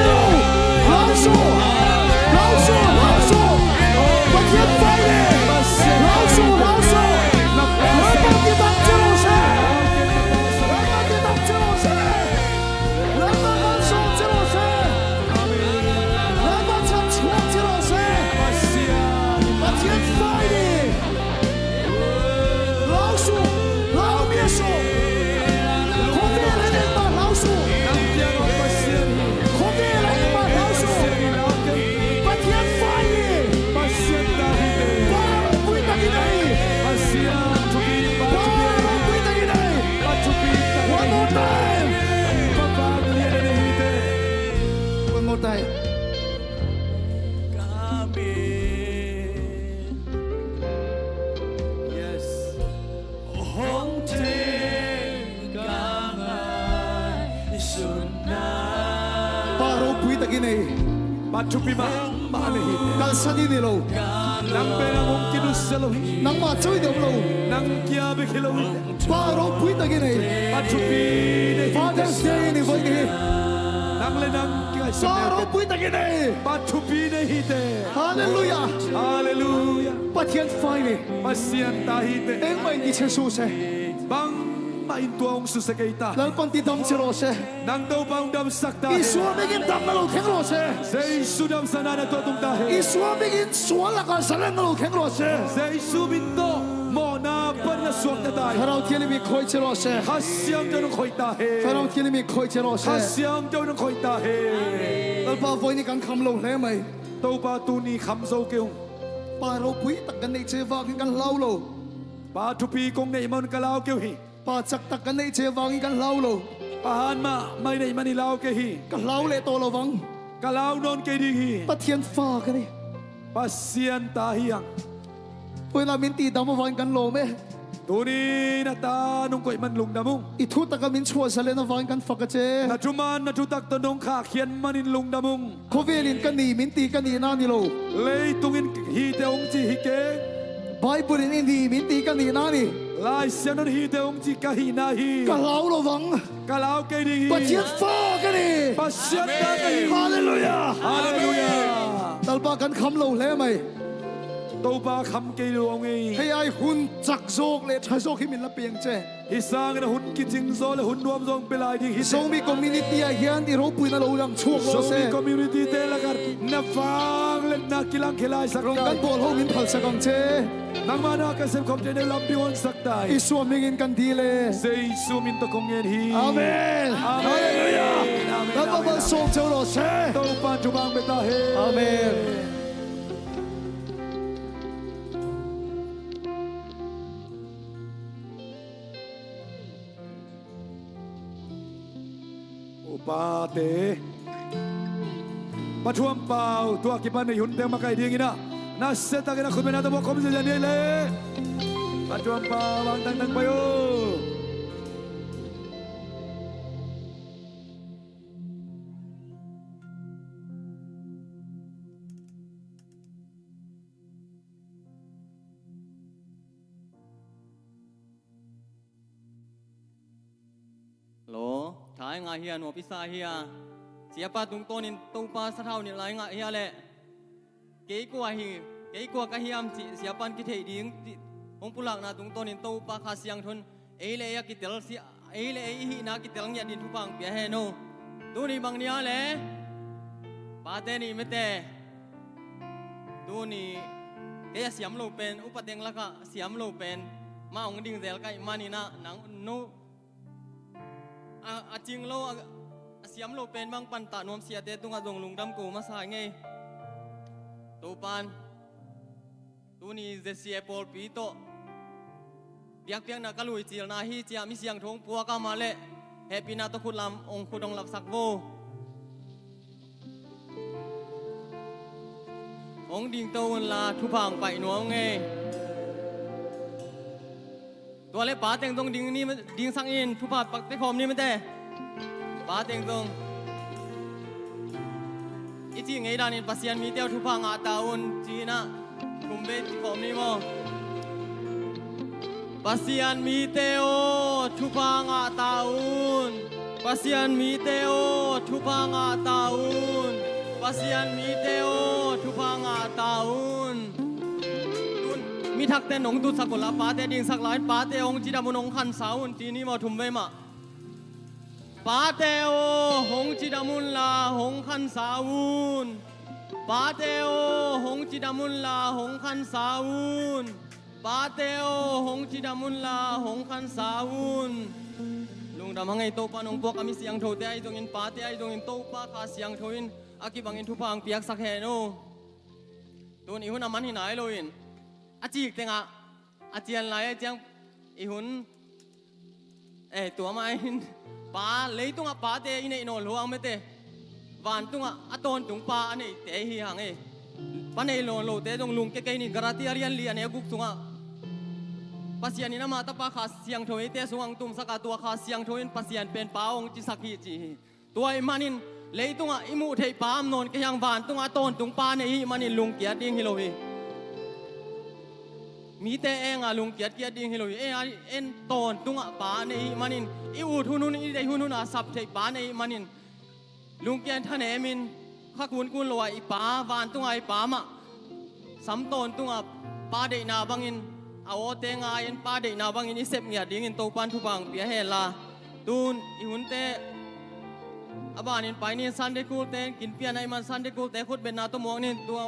Speaker 2: เราสู้เราสู้เราสู้ประเทียนไฟนี่เราสู้เราสู้เราต้องกินตับเจ้าเซ่เราต้องกินตับเจ้าเซ่เราต้องสู้เจ้าเซ่ 来把枪戳起老师，把天放的，老鼠，老灭鼠，空飞来的把老鼠，空飞来的把老鼠，把天放的，把老不会打给你，把老不会打给你，One more time, one more time.
Speaker 1: Yes.
Speaker 3: Hong Thiên Ca Ngài Xuân Na
Speaker 2: Paro pui tagini,
Speaker 1: Pachupi ma manahin.
Speaker 2: kalsani nilo,
Speaker 1: Nang pera mong kinusalohin.
Speaker 2: nang machoy demlo,
Speaker 1: Nang kiabe kilawin.
Speaker 2: paro pui tagini,
Speaker 1: Pachupi ne
Speaker 2: Father's Day ni voini,
Speaker 1: Nang lenang kay
Speaker 2: paro
Speaker 1: sunod.
Speaker 2: pui tagini,
Speaker 1: Pachupi ne hite.
Speaker 2: Hallelujah,
Speaker 1: Hallelujah.
Speaker 2: patien faini,
Speaker 1: Pasian tahite.
Speaker 2: eng mai ni chesu se,
Speaker 1: Bang maintuang susakaita.
Speaker 2: lalpan ti dam chero se,
Speaker 1: Nang daw bang dam sakta.
Speaker 2: iswa begin dam nalo khengro se,
Speaker 1: Say sudam sana na totung tahe.
Speaker 2: iswa begin swala ka salen nalo khengro se,
Speaker 1: Say subinto mo na par na suak na tayo.
Speaker 2: Farao tieni mi khoi chero se,
Speaker 1: Hasyang daw ng koy tahe.
Speaker 2: Farao tieni mi khoi chero se,
Speaker 1: Hasyang daw ng koy tahe.
Speaker 2: lalpa voini kan kham lo le mai,
Speaker 1: Daw ba tuni kamsaw kayong.
Speaker 2: paro pui tagan nei cheva kan lau lo,
Speaker 1: Patupi kong na iman kalaw kayo hi.
Speaker 2: pa chak tagan nei cheva kan lau lo,
Speaker 1: Pahan ma may na iman ilaw kayo hi.
Speaker 2: kan lau le to lo wang,
Speaker 1: Kalaw non kayo di hi.
Speaker 2: patien fa ka ni.
Speaker 1: Pasyan tahiyang.
Speaker 2: เวลามินตีดำมาวันกันโลเม
Speaker 1: Tuni na tanong ko iman lung damong.
Speaker 2: อีทุตะกมินชัวสเลนวันกันฟักเจ
Speaker 1: Na chuman na chutak tanong kakyan manin lung damong.
Speaker 2: โคเวลินกันนีมินตีกันนีนานิโล
Speaker 1: Lay tungin hite ong chi hike.
Speaker 2: ไบเบิลอินดีมินตีกันนีนานี่
Speaker 1: Lai siya nun hite ong chi kahinahi.
Speaker 2: กันเล้าโลวัง
Speaker 1: Kalaw kayo di hi.
Speaker 2: ปัจเจียนฟ้ากันนี่
Speaker 1: Pasyan tahi.
Speaker 2: ฮาเลลูยา
Speaker 1: Hallelujah.
Speaker 2: ตัลปากันคำโลเล่ไหม
Speaker 1: Daw ba kam kayo ang
Speaker 2: ให้ไอหุ่นจักโซกเลใช้โซกให้มินละเปียงเจ
Speaker 1: Isang na hun kiting zo le hun nuam zong pilay ding
Speaker 2: โซมีคอมมินิตี้ไอเฮียนที่รูปุยนาโลยังช่วงโล
Speaker 1: So
Speaker 2: เซ
Speaker 1: mi community te lagar na fang let na kilang kilay
Speaker 2: รงกัน
Speaker 1: sakay.
Speaker 2: บอลโฮมินพัลสกังเจ
Speaker 1: Nang mana kasem kom jene lambi on
Speaker 2: อี
Speaker 1: sakay.
Speaker 2: สวมิงินกันดีเลย
Speaker 1: Say sumin to kong yen hi.
Speaker 2: อาเมนฮาเลลูยาแล้วก็มาส่งเจ้าโลเซ
Speaker 1: Daw pa jubang betahe.
Speaker 2: อาเมน
Speaker 1: Upate. Pachuam pau tu akipan ni hunte makai ding ina. Naseta kina kumenata mo kom sa janile. Pachuam pau ang tang tang payo.
Speaker 3: ถ่ายงาเฮียหนูพิซาเฮียเสียปาตุงโตนินตูปาสะเท่านี่หลายงาเฮียแหละเก๋กว่าฮีเก๋กว่ากะเฮียมจิเสียปันกิเทดิงองปุลักนาตุงโตนินตูปาคาเสียงทนเอเลยกิเตลเสียเอเลฮีนากิเตลเนี่ยดินทุบังเปียเฮโนตูนี่บางเนียแหละปาเตนี่ไม่แต่ตูนี่เกยเสียมโลเป็นอุปเทงละก็เสียมโลเป็นมาองดิ่งเดลก็มานี่นะหนังนูจริงโลเสียมโลเป็นบางปันตานวมเสียเตตุงดงลุงดำกูมาสายไงตูปันตูนี่เจเสียปอลปีโตเปียกเปียกนักลุยจีลนาฮีเจียมีเสียงทงปัวก็มาเละเฮปีนาตะคุดลำองคุดงหลับสักโวองดิ่งโตวันลาทุพังไปหนวงไงตัวเล็กป๋าเต็งตรงดิ่งนี่มันดิ่งสังอินทุพังปักเตคอมนี่มันแต่ป๋าเต็งตรงอีจีไงดานินปัสยันมีเตียวทุพังอาตาอุนจีน่าคุมเบติคอมนี่มั้งปัสยันมีเตียวทุพังอาตาอุนปัสยันมีเตียวทุพังอาตาอุนPasian miteo tupanga taun tun mi thak te nong tu sakola pa te ding sak lai pa te ong chida munong khan saun ti ni ma thum ve ma pa te o hong chida mun la hong khan saun pa te o hong chida mun la hong khan saun pa te o hong chida mun la hong khan saun lung dam hangai to pa nong pok ami siang tho te ai dong in pa te ai dong in to pa kha siang tho in aki bangin thu pang piak sak he no tun ihun aman hinai loin achi tenga achian lai chiang ihun tua mai pa leitunga pa te ine no luang mete van tunga aton tung pa ani te hi hang e panei lo lo te dong lung ke ke ni garati arian li ane guk tunga pasian ni na ma ta pa kha siang thoi te suang tum saka tua kha siang thoin pasian pen paong chi sakhi chi tua manin leitunga imu thei pam non ke yang van tunga ton tung pa nei manin lung kia ding hilohi mi te enga lung kia ding hilohi en ton tunga pa nei manin i u thunun i dei hunun a sap thei pa nei manin lung kia thane min kha kun loi i pa van tunga i pa ma sam ton tunga pa dei na bangin a o te nga en pa dei na bangin i sep ngia ding in to pan thu bang pia he la tun i hun te abanin pai ni Sunday school te kin pian ai man Sunday school te khut ben na to mong ni tua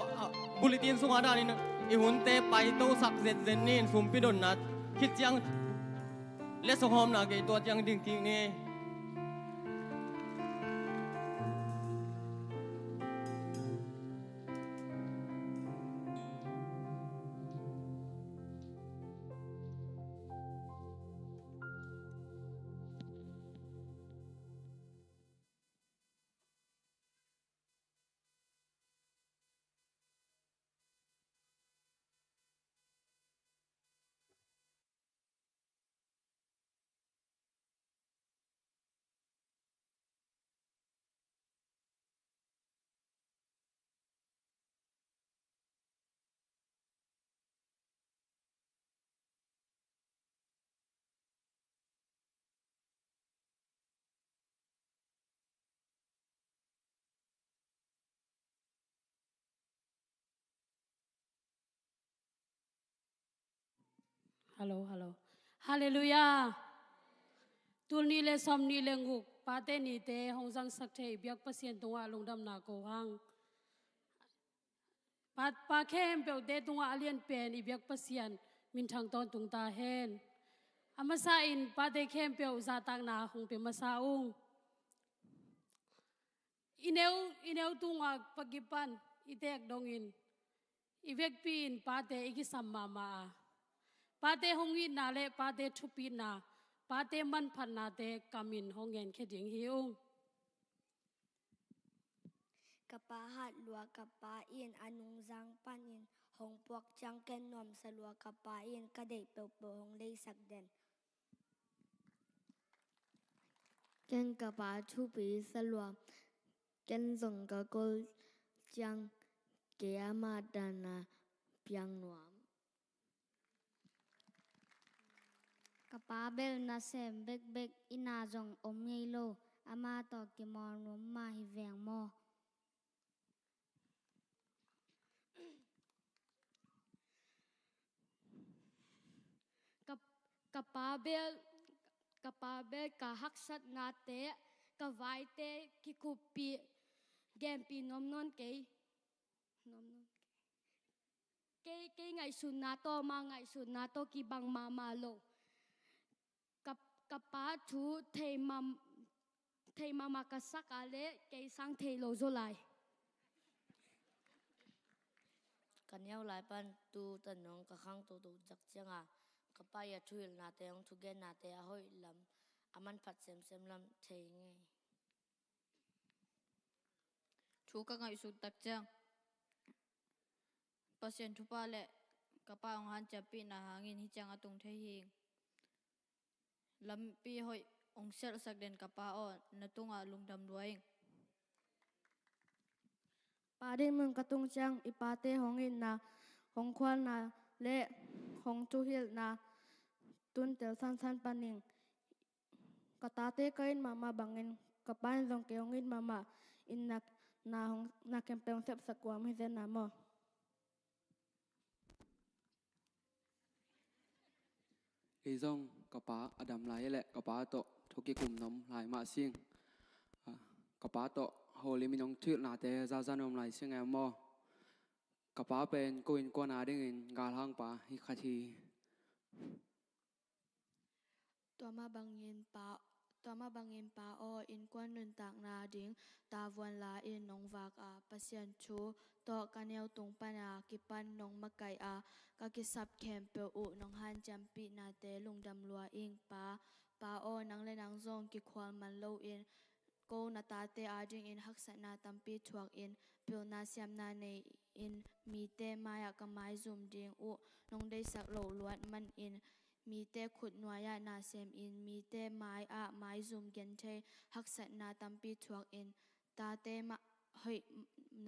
Speaker 3: bulletin sunga da ni i hun te pai to sak zen ni sum pi don na khit chiang le so hom na ge to chiang ding ting ni
Speaker 4: Hello, hello. Hallelujah. Tulni le somni le nguk pate ni te hongzang sakte biak pasien tunga lungdam na ko hang. Pat pa khem pe de tunga alien pen i biak pasien min thang ton tung ta hen. Amasa in pate khem pe za tang na hong pe masa ung. Ineu tunga pagipan itek dongin. Ivek pin pate ikisam mama. Pate hongin na le pate thupin na pate man phan na te kamin hongen kheding hiung
Speaker 5: kapahat lua kapain anung zang panin hong puak chang ken nom sa lua kapain kadai pe hong lei sak den
Speaker 6: ken kapa thupi sa lua ken zong ka kol chang ke ama dana piang nuam
Speaker 7: Kapabel na sem bek ina jong om ngei lo
Speaker 6: อามาต่อกิมอนวมมาฮิแวงมอกับกับปาเบลกับปาเบลกับฮักสัตนาเตะกับไวเตะกิคุปีแกมปีนมนนเกยนมนนเกยไงสุนนาโตมาไงสุนนาโตกีบังมาโลกับปาชูเทมามากสักอะไรเกยสังเทโลโซไล
Speaker 7: กันยาวหลายปันตูตันน้องกะข้างตูจักเจียงอ่ะกะป้ายช่วยนาเตยองทุกเกนนาเตยห้อยลำอามันผัดเซมลำเทงไง
Speaker 8: chú các ngài sụt tắc chăng pasien thu pa le kapa ong han chapi na hangin hi chang atung the hing lampi hoi ong sel sak den kapa on natunga lungdam luaing
Speaker 6: ปาดิมึงกระตุงจังอีปาเตหงอินนาหงควันนาเละหงจูฮิลนาตุนเตลสันปานิงกะตาเตก็อินมาบังอินกะปานซงเกหงอินมาอินนักนาหงนาเกมเปงเซบสกวามให้เซนนาโม
Speaker 9: อีซงกระป๋าอดัมไหลแหละกระป๋าโตทุกิกุมนมไหลมาเสียงกระป๋าโตโฮลิมินองทื่อนาเตซาซานมไหลเสียงแอมโมกระป๋าเป็นกุอินกวนาดิ้งกาลังป่าฮิคาที
Speaker 6: ตัวมาบังเงินปาโออินกวนนุนตากนาดิงตาวันลาอินนงวากอาปัสยันชูโตกันเอวตุงปนากิปันนงมะไกอากะกิสับแคมเปอุนงฮันจัมปีนาเตลุงดำลัวอิงปาโอนังเลนังซงกิความันโลอินโกนาตาเตอาดิงอินฮักษนาตัมปีทวกอินเปียวนาเซียมนาเนอินมีเตมายากะไมซุมดิงอุนงได้สักโลลวดมันอินมีเตขุดนัวยานาเซมอินมีเตไม้ไม้ซุมเกนเทฮักษนาตัมปีทวกอินตาเตมะเฮย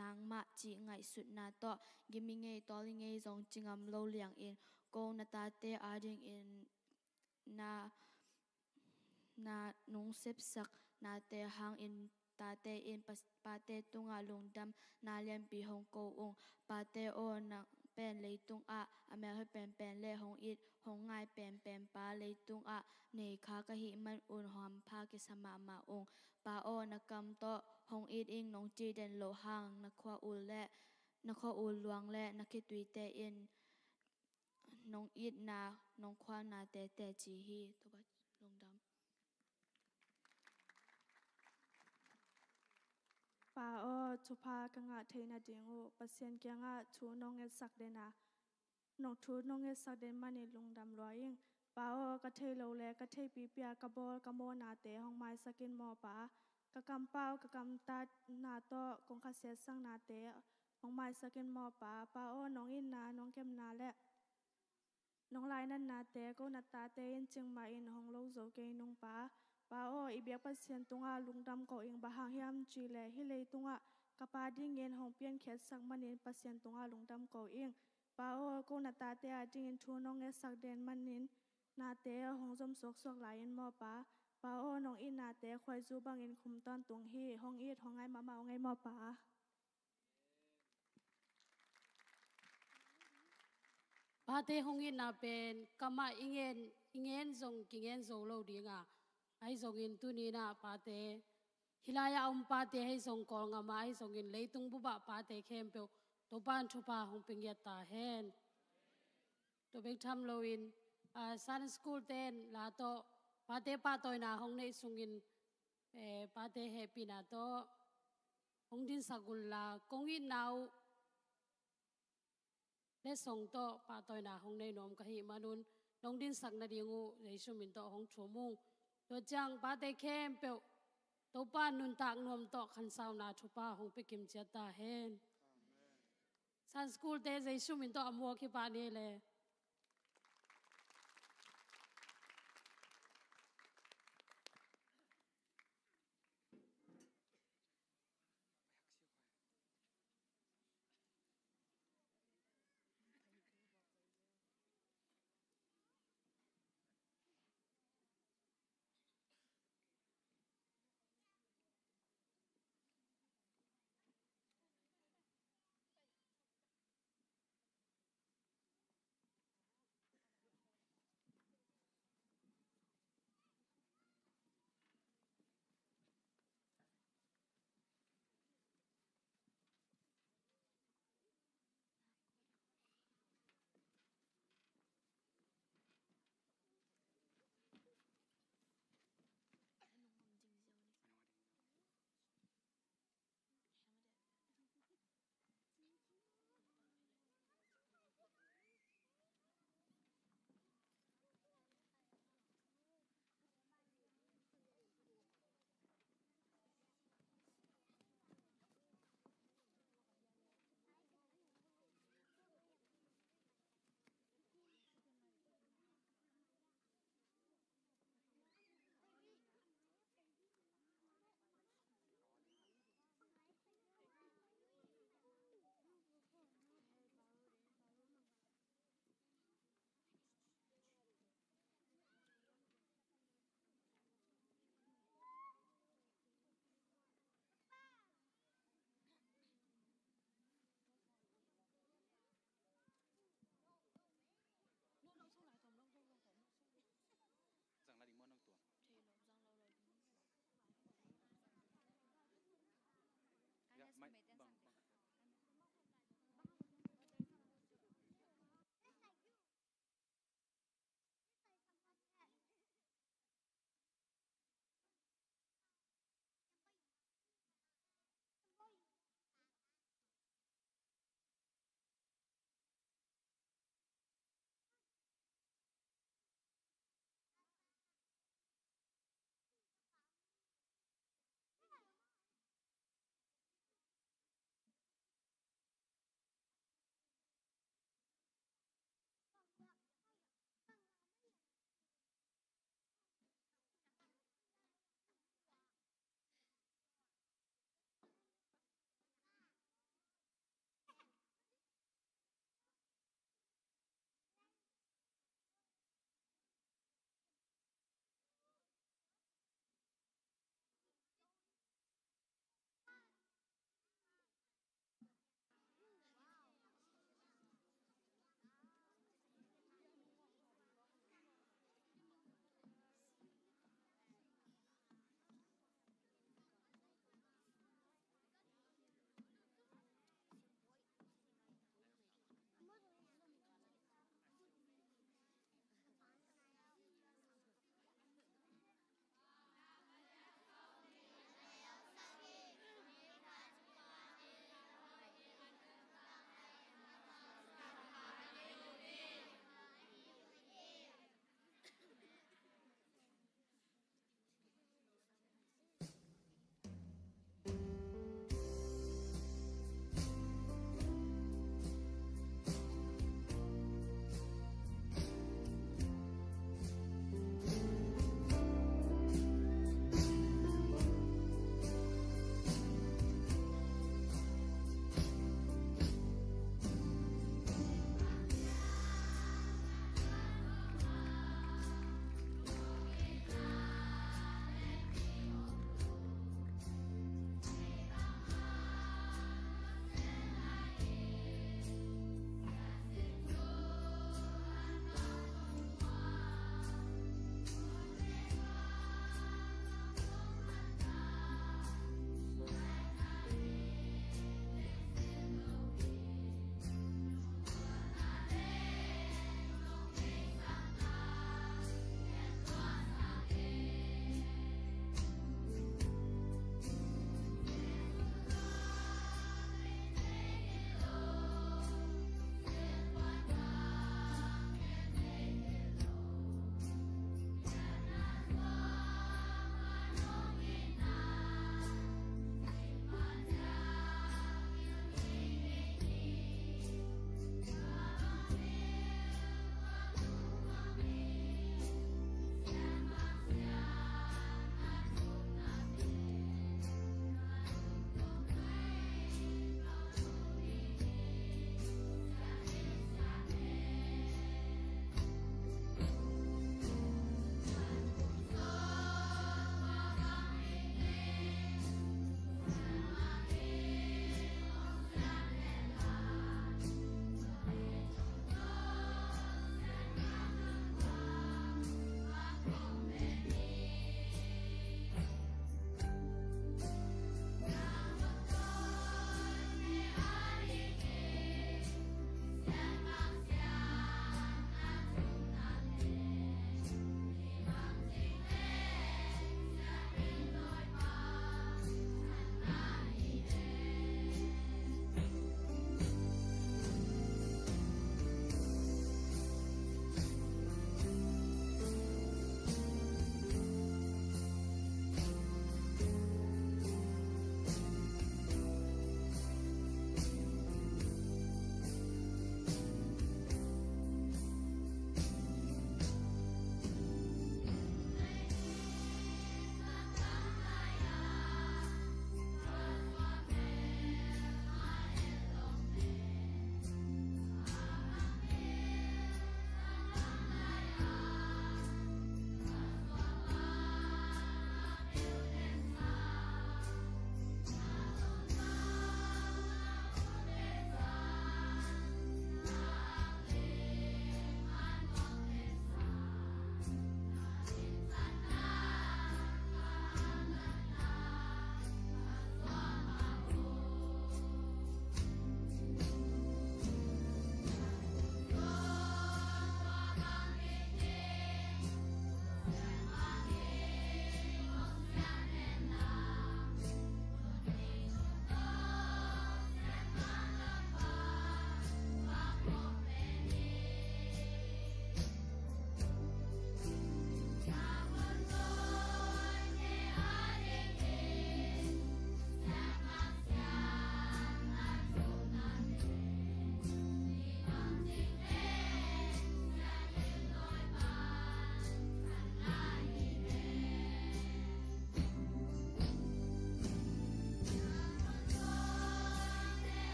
Speaker 6: นางมะจีไงสุดนาโตกิมิเงยตอลิเงยจงจิงอมโลเลียงอินโกนาตาเตอาดิงอินนานุงเซบสักนาเตหังอินตาเตอินปาเตตุงอาลุงดำนาเลียนปีฮงโกองปาเตโอนังเป็นเลยตุงอะอเมริกเป็นเลยฮงอิดฮงไงเป็นปาเลยตุงอะเนคากะหิมันอุนหอมพากิสมาองปาโอนักกำโตฮงอิดอิงนงจีเดนโลหังนักขวาอุลและนักขวาอุลลวงและนักคิดตุยเตอินนงอิดนานงควานาเตจีฮีตัวบัดลงดำ
Speaker 10: ปาโอทุพากังอาเทนาดิงูปัสเซียนเกียงอาชูนงเอสักเดนานงชูนงเอสักเดนมันลุงดำรอยยิงปาโอกะเทโลแลกะเทปีเปียกะโบกะโมนาเตห้องไม้สกินมอปากะกำเป้ากะกำตานาโตกงคาเสสังนาเตห้องไม้สกินมอปาโอนงอินนานงเก็มนาและนงลายนันนาเตก็นาตาเตยินจึงมาอินห้องโลโซเกนงปาโออีเบียปัสเซียนตุงอาลุงดำก็อิงบะหางยามจีเลฮิเลตุงอากะปาดิ้งเงินห้องเปียนเขตสักมันอินปัสเซียนตุงอาลุงดำก็อิงปาโอก็นาตาเตอาดิ้งอินทูนงเอสักเดนมันอินนาเตห้องจมสกหลายอินมอปาโอนงอินนาเตควายจูบังอินคุมตอนตุงฮีห้องอีดห้องไงมาไงมอปา
Speaker 4: ปาเตหงอินนาเป็นกามาอิงเงินซงกิงเงินโซโลดีงาไอซงอินตุนีนาปาเตฮิลายาปาเตให้ซงกอลงามาไอซงอินเลยตุงบุบะปาเตเข้มเปียวตัวบ้านทุปาหงปิงยตาเฮนตัวเบกทำโลอินซันสกูลเตนลาโตปาเตปาตอยนาหงในซงอินปาเตเฮปีนาโตหงดินสกุลลากงอินนาวและส่งโตปาตอยนาหงในนอมกะหิมานุนน้องดินสักนาดีงูในชุมินโตหงชัวมุงตัวจังปาเตเข้มเปียวตัวป้านุนตากนวมโตขันสาวนาทุป้าหงไปกิมเจตาเฮนสันสกูลเตในชุมินโตอมัวคิปานีเลย
Speaker 5: ป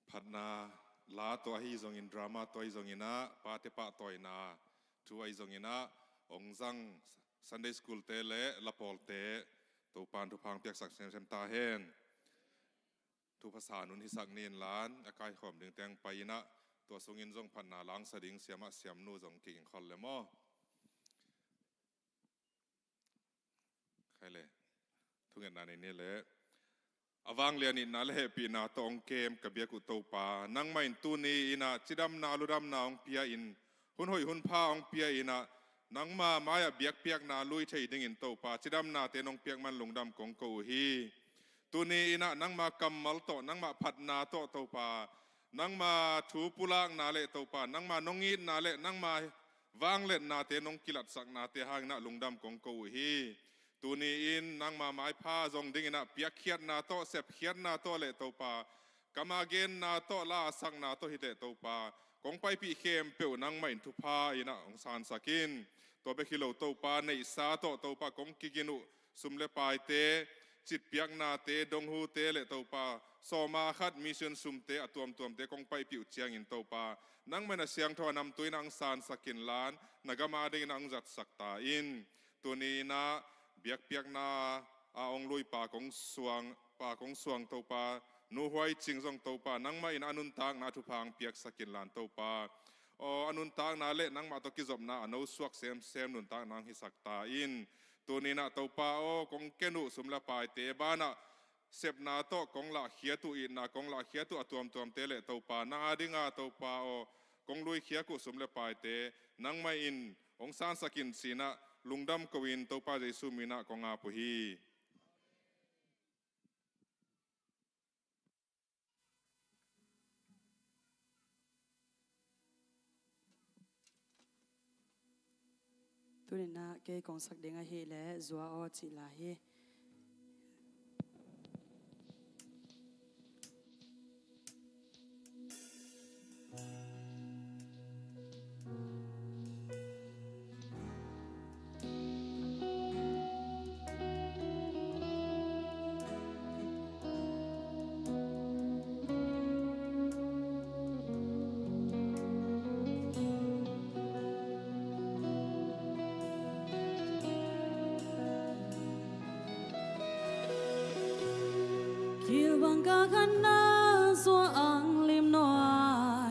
Speaker 11: พัดนาลาตัวให้จงอินดราม่าตัวให้จงอินะปาเตปะตัวอินะทัวให้จงอินะองจัง Sunday School เตเลละปอลเตตัวปานทุพังเปียกสักเซมตาเฮนทุภาษานุนที่สักเนียนล้านอากายขอมดึงแตงไปนะตัวทรงอินจงพัดนาล้างสดิ่งเสียมะเสียมนูจงกิ่งคอนเลมอใครเลยทุกอย่างในนี้เลยอวังเลียนินาเลปีนาตองเกมกับเบียกุตปานังไม่ตูนีอินาจิดำนาลุดำนาองเปียอินหุนหอยหุนพาองเปียอินะนังมายาเบียกเปียกนาลุยเทยดิ่งอินโตปาจิดำนาเตนองเปียกมันลงดำกงกูฮีตูนีอินะนังมากำมัลโตนังมาผัดนาโตโตปานังมาถูปุลางนาเลโตปานังมานงอีนาเลนังมาวางเล่นนาเตนองกิลัดสักนาเตหางนาลงดำกงกูฮีตัวนี้อินนังมาไม้ผ้าทรงดิ่งนะเปียกเขียดนาโตเสพเขียดนาโตเลโตปากามาเกนนาโตลาสังนาโตฮิเตโตปากงไปปีเข้มเปียวนังไม่ทุพาอินะองซานสักินตัวเบคิโลโตปาในสาโตโตปากงกิกินุสุมเลปายเตจิตเปียกนาเตดงหูเตเลโตปาสมาขัดมิชนสุมเตอตัวมเตกงไปปิวเจียงอินโตปานังไม่น่าเสียงทวนำตัวนางซานสักินล้านนักมาดิ่งนังจัดสักตาอินตัวนี้นะเบียกเปียกนาองลุยป่ากงสวงโตปานูหวยจิงซงโตปานังมาอินอนุนตางนาทุพังเปียกสกินลานโตปาอนุนตางนาเละนังมาตกิจบนาอนุสวกเซมนุนตางนางฮิสักตาอินตัวนี้นะโตปากงเกนุสุมละปายเตบานะเสพนาโตกงละเขียตุอินนากงละเขียตุอตัวมเตเลโตปานาดิงาโตปากงลุยเขียกุสุมละปายเตนังมาอินองซานสกินสีนะลุงดำกวินโตปาเจสุมินะกงอาปุฮี
Speaker 12: ตัวนี้นะเกย์กองสักเด้งเฮและจัวอจิลาเฮคิวบังกาขันนาสัวอังลิมน้อ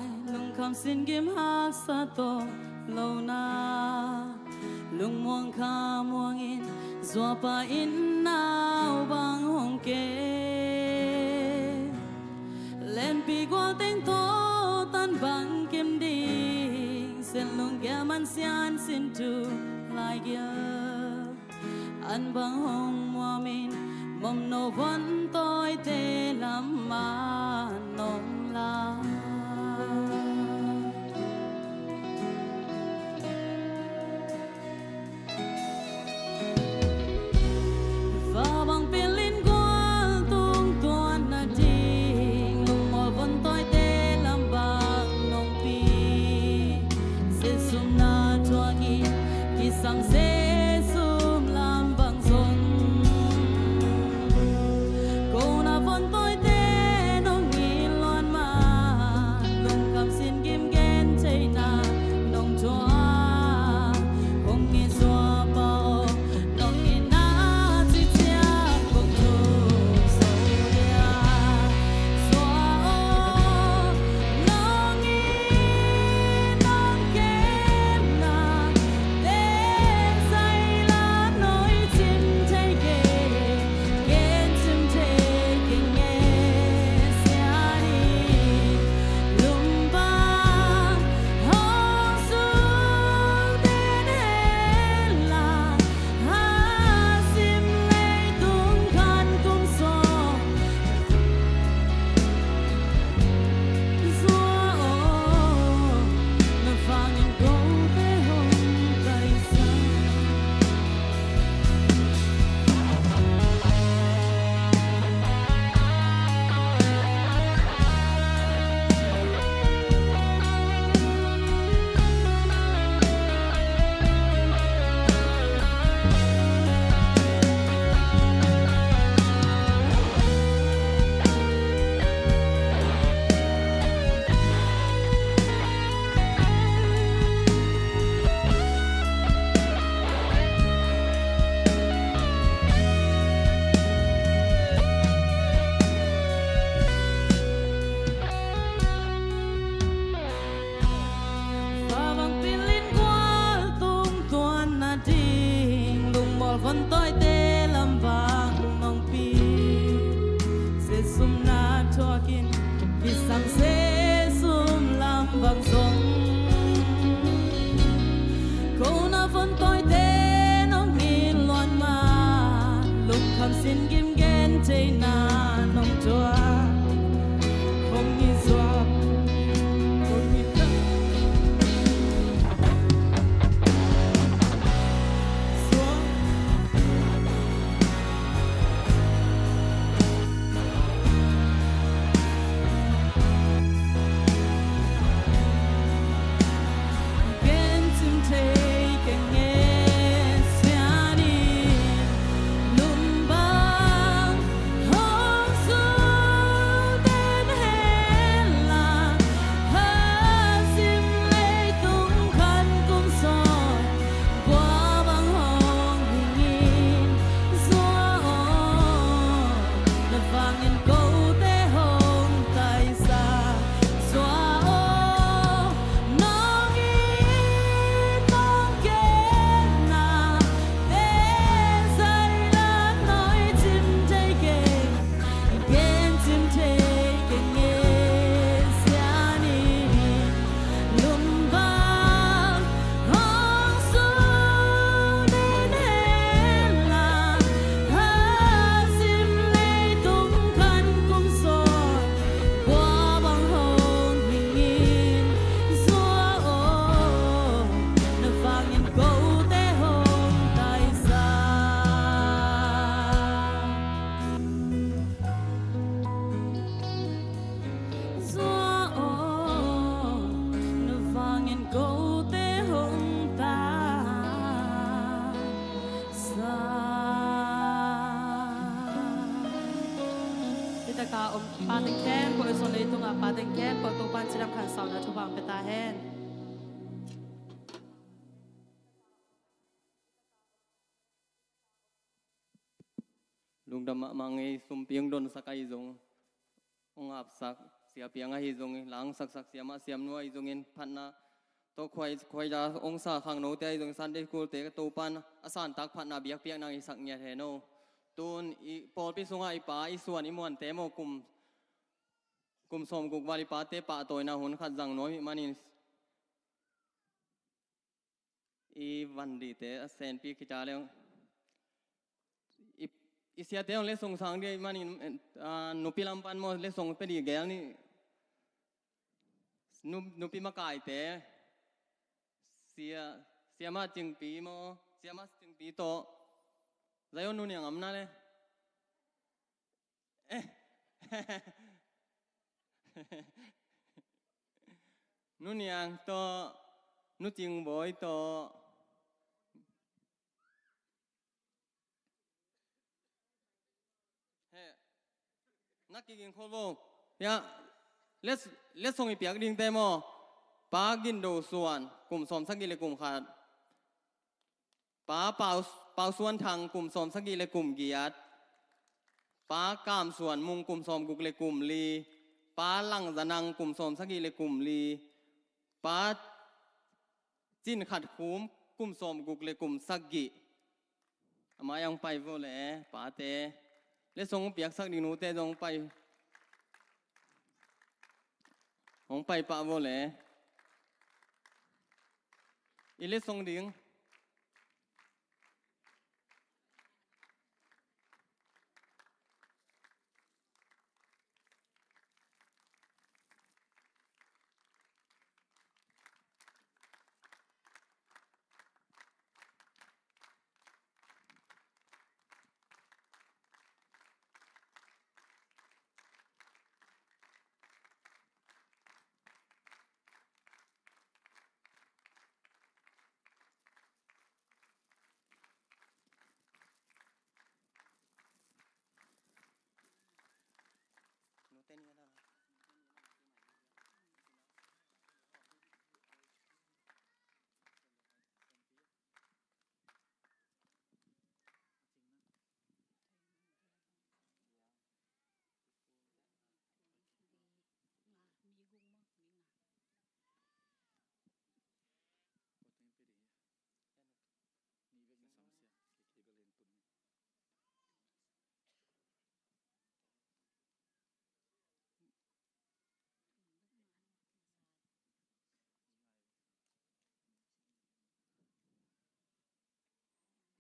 Speaker 12: ยลุงคำสินกิมหักสะโตโลนาลุงมองขามวงอินสัวปาอินนาวบางหงเกเล่นปีกว่าเต็งโตตันบังกิมดีเส้นลุงแกมันเสียนสินจูลายเกียอันบางหงมัวมินมอมโนวันต้อยเตลำมานองลาฟ้าบังเป็นลิ้นกวาตุงตัวนาดิงลุงมอวันต้อยเตลำบางน้องปีเสสุมนาทัวกิสังเสสุมลำบางสนtôi tên ông nhìn loan mà lùng cầm xin kim ghen chơi na nông choa không nghe xoa bao nông nghe na chỉ chia cùng tu sâu dia xoa nông nghe nông kem na tên bằng xe xung làm bằng sông cô na vẫn tôi thế nó nghìn loạn mà lúc khám xin kim ghen chơi na nông chua không nghi doa không nghi tâm Pateng ken po iso na ito nga pateng ken pagtupan silang kansaw na tubang petahen.
Speaker 3: ลุงดำมังไอสุมเปียงดนสักไอจงองอาบสักเสียเปียงไอจงหลังสักเสียมาเสียมนัวไอจงเงินพันนะตัวควายจะองศาขังโนเตไอจงสันได้กูเตะตูปันอาสานตักพันนาเบียกเปียงนางอีสักเงียเทโนตูนอีปอดพิสุงไอป่าอีส่วนอีมวนเตโมกุมสมกุกวาลิปาเตปะตัวนาหุนขัดจังน้อยมานินอีวันดีเตเซนปีกิจาแล้วอีเสียเตงเลส่งสังเดียมานินนุปิลัมปันโมเลส่งไปดีแกลนี่นุปิมากายเตเสียมาจึงปีโมเสียมาจึงปีโตใจอนุเนี่ยงำนั่นเลยนู่นยังตัวนู่นจริงบ่อยตัวเฮ้นักกินโคโลยะเลสส่งอีเปียกดิ่งเต็มอ่ะปากินดูส่วนกลุ่มสมสักกี่เลยกลุ่มขาดปาเป่าส่วนทางกลุ่มสมสักกี่เลยกลุ่มเกียรติปากามส่วนมุงกลุ่มสมกุกเลยกลุ่มลีปาลังจะนังกลุ่มสมสักกี่เลยกลุ่มลีปาจินขัดคุ้มกลุ่มสมกุกเลยกลุ่มสักกี่มายังไปโวเลยปาเตเลส่งเปียกสักดินูเตจงไปของไปปาโวเลยอีเลส่งดิ่ง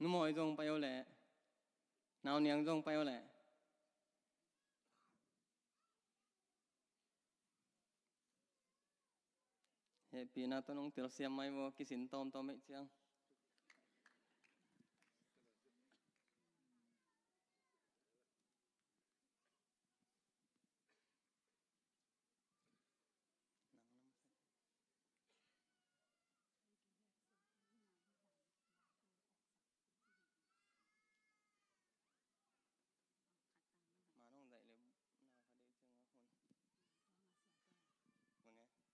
Speaker 3: นุ่มอยจงไปเอาแหละนาวเนียงจงไปเอาแหละเฮปีนาตัวน้องเตียวเสียมไม่ว่ากิสินตอมตอมไม่เจียงมาน้องใหญ่เลยนาคดีเจียงคนวันนี้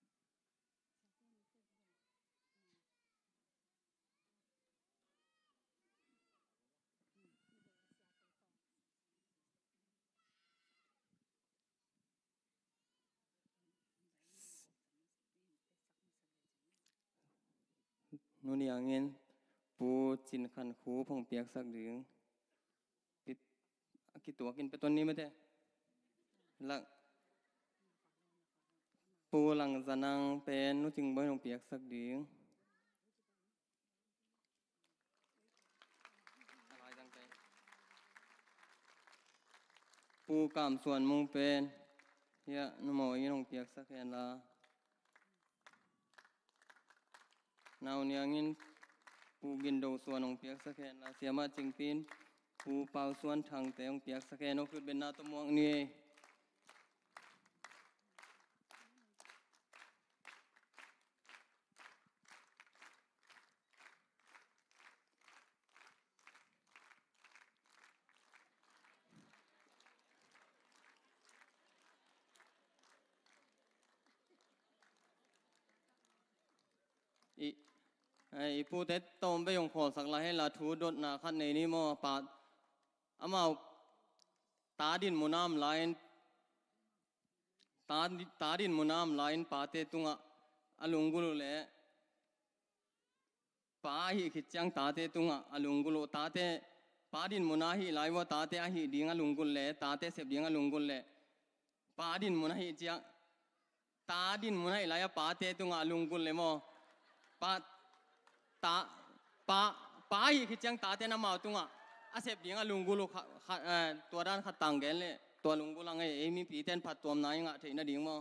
Speaker 3: นู่นอย่างเงี้ยปูจินขันคูพงเปียกสักดึงปิดกี่ตัวกินไปต้นนี้ไม่ได้หลังปูหลังจะนั่งเป็นนู่นจึงใบพงเปียกสักดึงอะไรจังใจปูกามส่วนมุงเป็นเฮียนุ่มอยน้องเปียกสักแค่ละนาวเนี่ยงินปูกินโดส่วนของเปียกสักแค่ละเสียมาจริงปีนปูเป่าส่วนทางแต่ของเปียกสักแค่นกคือเป็นนาตะม่วงนี่ไอ้ผู้เต็ดต้มไปยงขอสักละให้ละถูดดนาคันในนี้มอปาดอามาตาดินมุนามลายตาดินมุนามลายปาเตตุงะอลุงกุลุเล่ปาหิขิจังตาเตตุงะอลุงกุลุตาเตปาดินมุนาหิลายวะตาเตอหิดิงอลุงกุลเล่ตาเตเสบดิงอลุงกุลเล่ปาดินมุนาหิจังตาดินมุนาหิลายปาเตตุงะอลุงกุลเล่มอปาตาปาหิขิจังตาเตนามาตุงะอาเสพดิงลุงกุลุตัวด้านขัดตังแกนเลยตัวลุงกุลังไอ้มีปีเต้นผัดตัวมนายงะเทน่าดิ่งมั้ง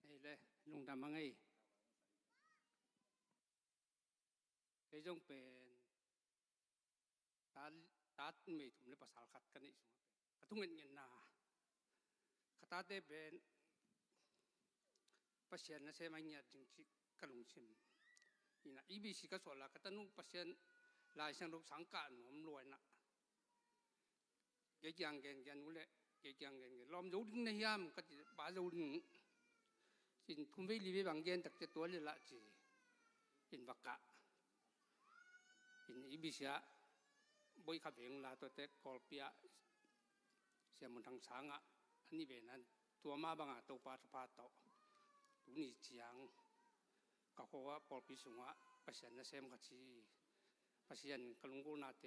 Speaker 13: ไอ้เลยลุงทำมังไงไอ้จงเป็นตาไม่ถุมเลยภาษาขัดกันนี่สมมติกระทุ่งเงินนาขตาเดเป็นภาษาเนี่ยเสมาเนี่ยจริงๆกระลุงชิมอีน่ะอีบีสิกระสวนละกระตันุภาษาลายเส้นรูปสังกัดหนุ่มรวยน่ะเกี่ยงเก่งเกี่ยงนู้นเลยเกี่ยงเก่งล้อมยูดิ้งในยามก็จะบายูดิ้งสินคุณไม่รีบางเย็นตักจะตัวเลยละจีอินวักกะอินอีบีเสียบอยขับเองลาตัวเต็กกอลเปียเสียมันทางสังอ่ะอันนี้เป็นนั้นตัวมาบางอ่ะตัวปาสปาโตตัวนี้เจียงก็เขาว่าปอลปีสุงอ่ะภาษาเนี่ยเซมกัชีภาษาเนี่ยกลุงกุนาเต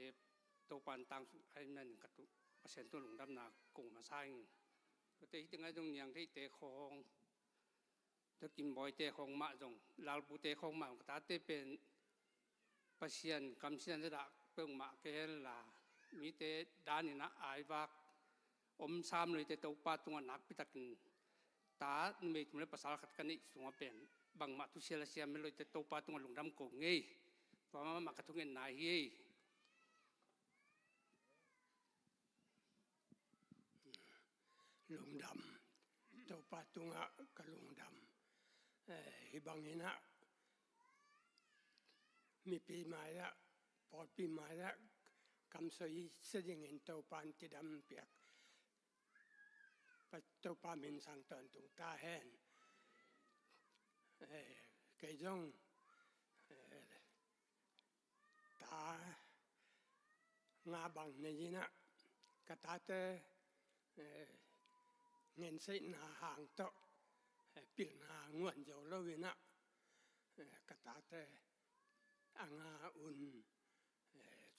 Speaker 13: ตัวปานตังไอ้นั่นกัตุภาษาตัวหลงดำนากงมาใช่ก็เตะที่ตรงไหนตรงอย่างที่เตะคองถ้ากินบ่อยเตะคองมาจงลาวปูเตะคองมาก็ตาเตะเป็นภาษาคำเสียนจะดักเปิงมาเกลลามีแต่ด้านนี้นะไอ้วักอมซ้ำเลยแต่ตัวปาตัวนักพิทักษ์ตาไม่ทุ่มเลยภาษาขัดกันนี่สงบเป็นบางมาทุเชียเสียไม่เลยแต่ตัวปาตัวหลงดำโกงไงเพราะว่ามากระทุ้งเงินนายเฮ้
Speaker 14: หลงดำตัวปาตัวกระหลงดำฮิบังเห็นฮะมีปีใหม่ละพอปีใหม่ละคำสอยเสียงเงินตัวปานที่ดำเปียกตัวปามินสังตอนตรงตาแห้งเกยจงตางาบังในยีนะกตาเตเงินเส้นห่างโตปิลหางวนเจ้าเลวินะกตาเตอ่างาอุ่น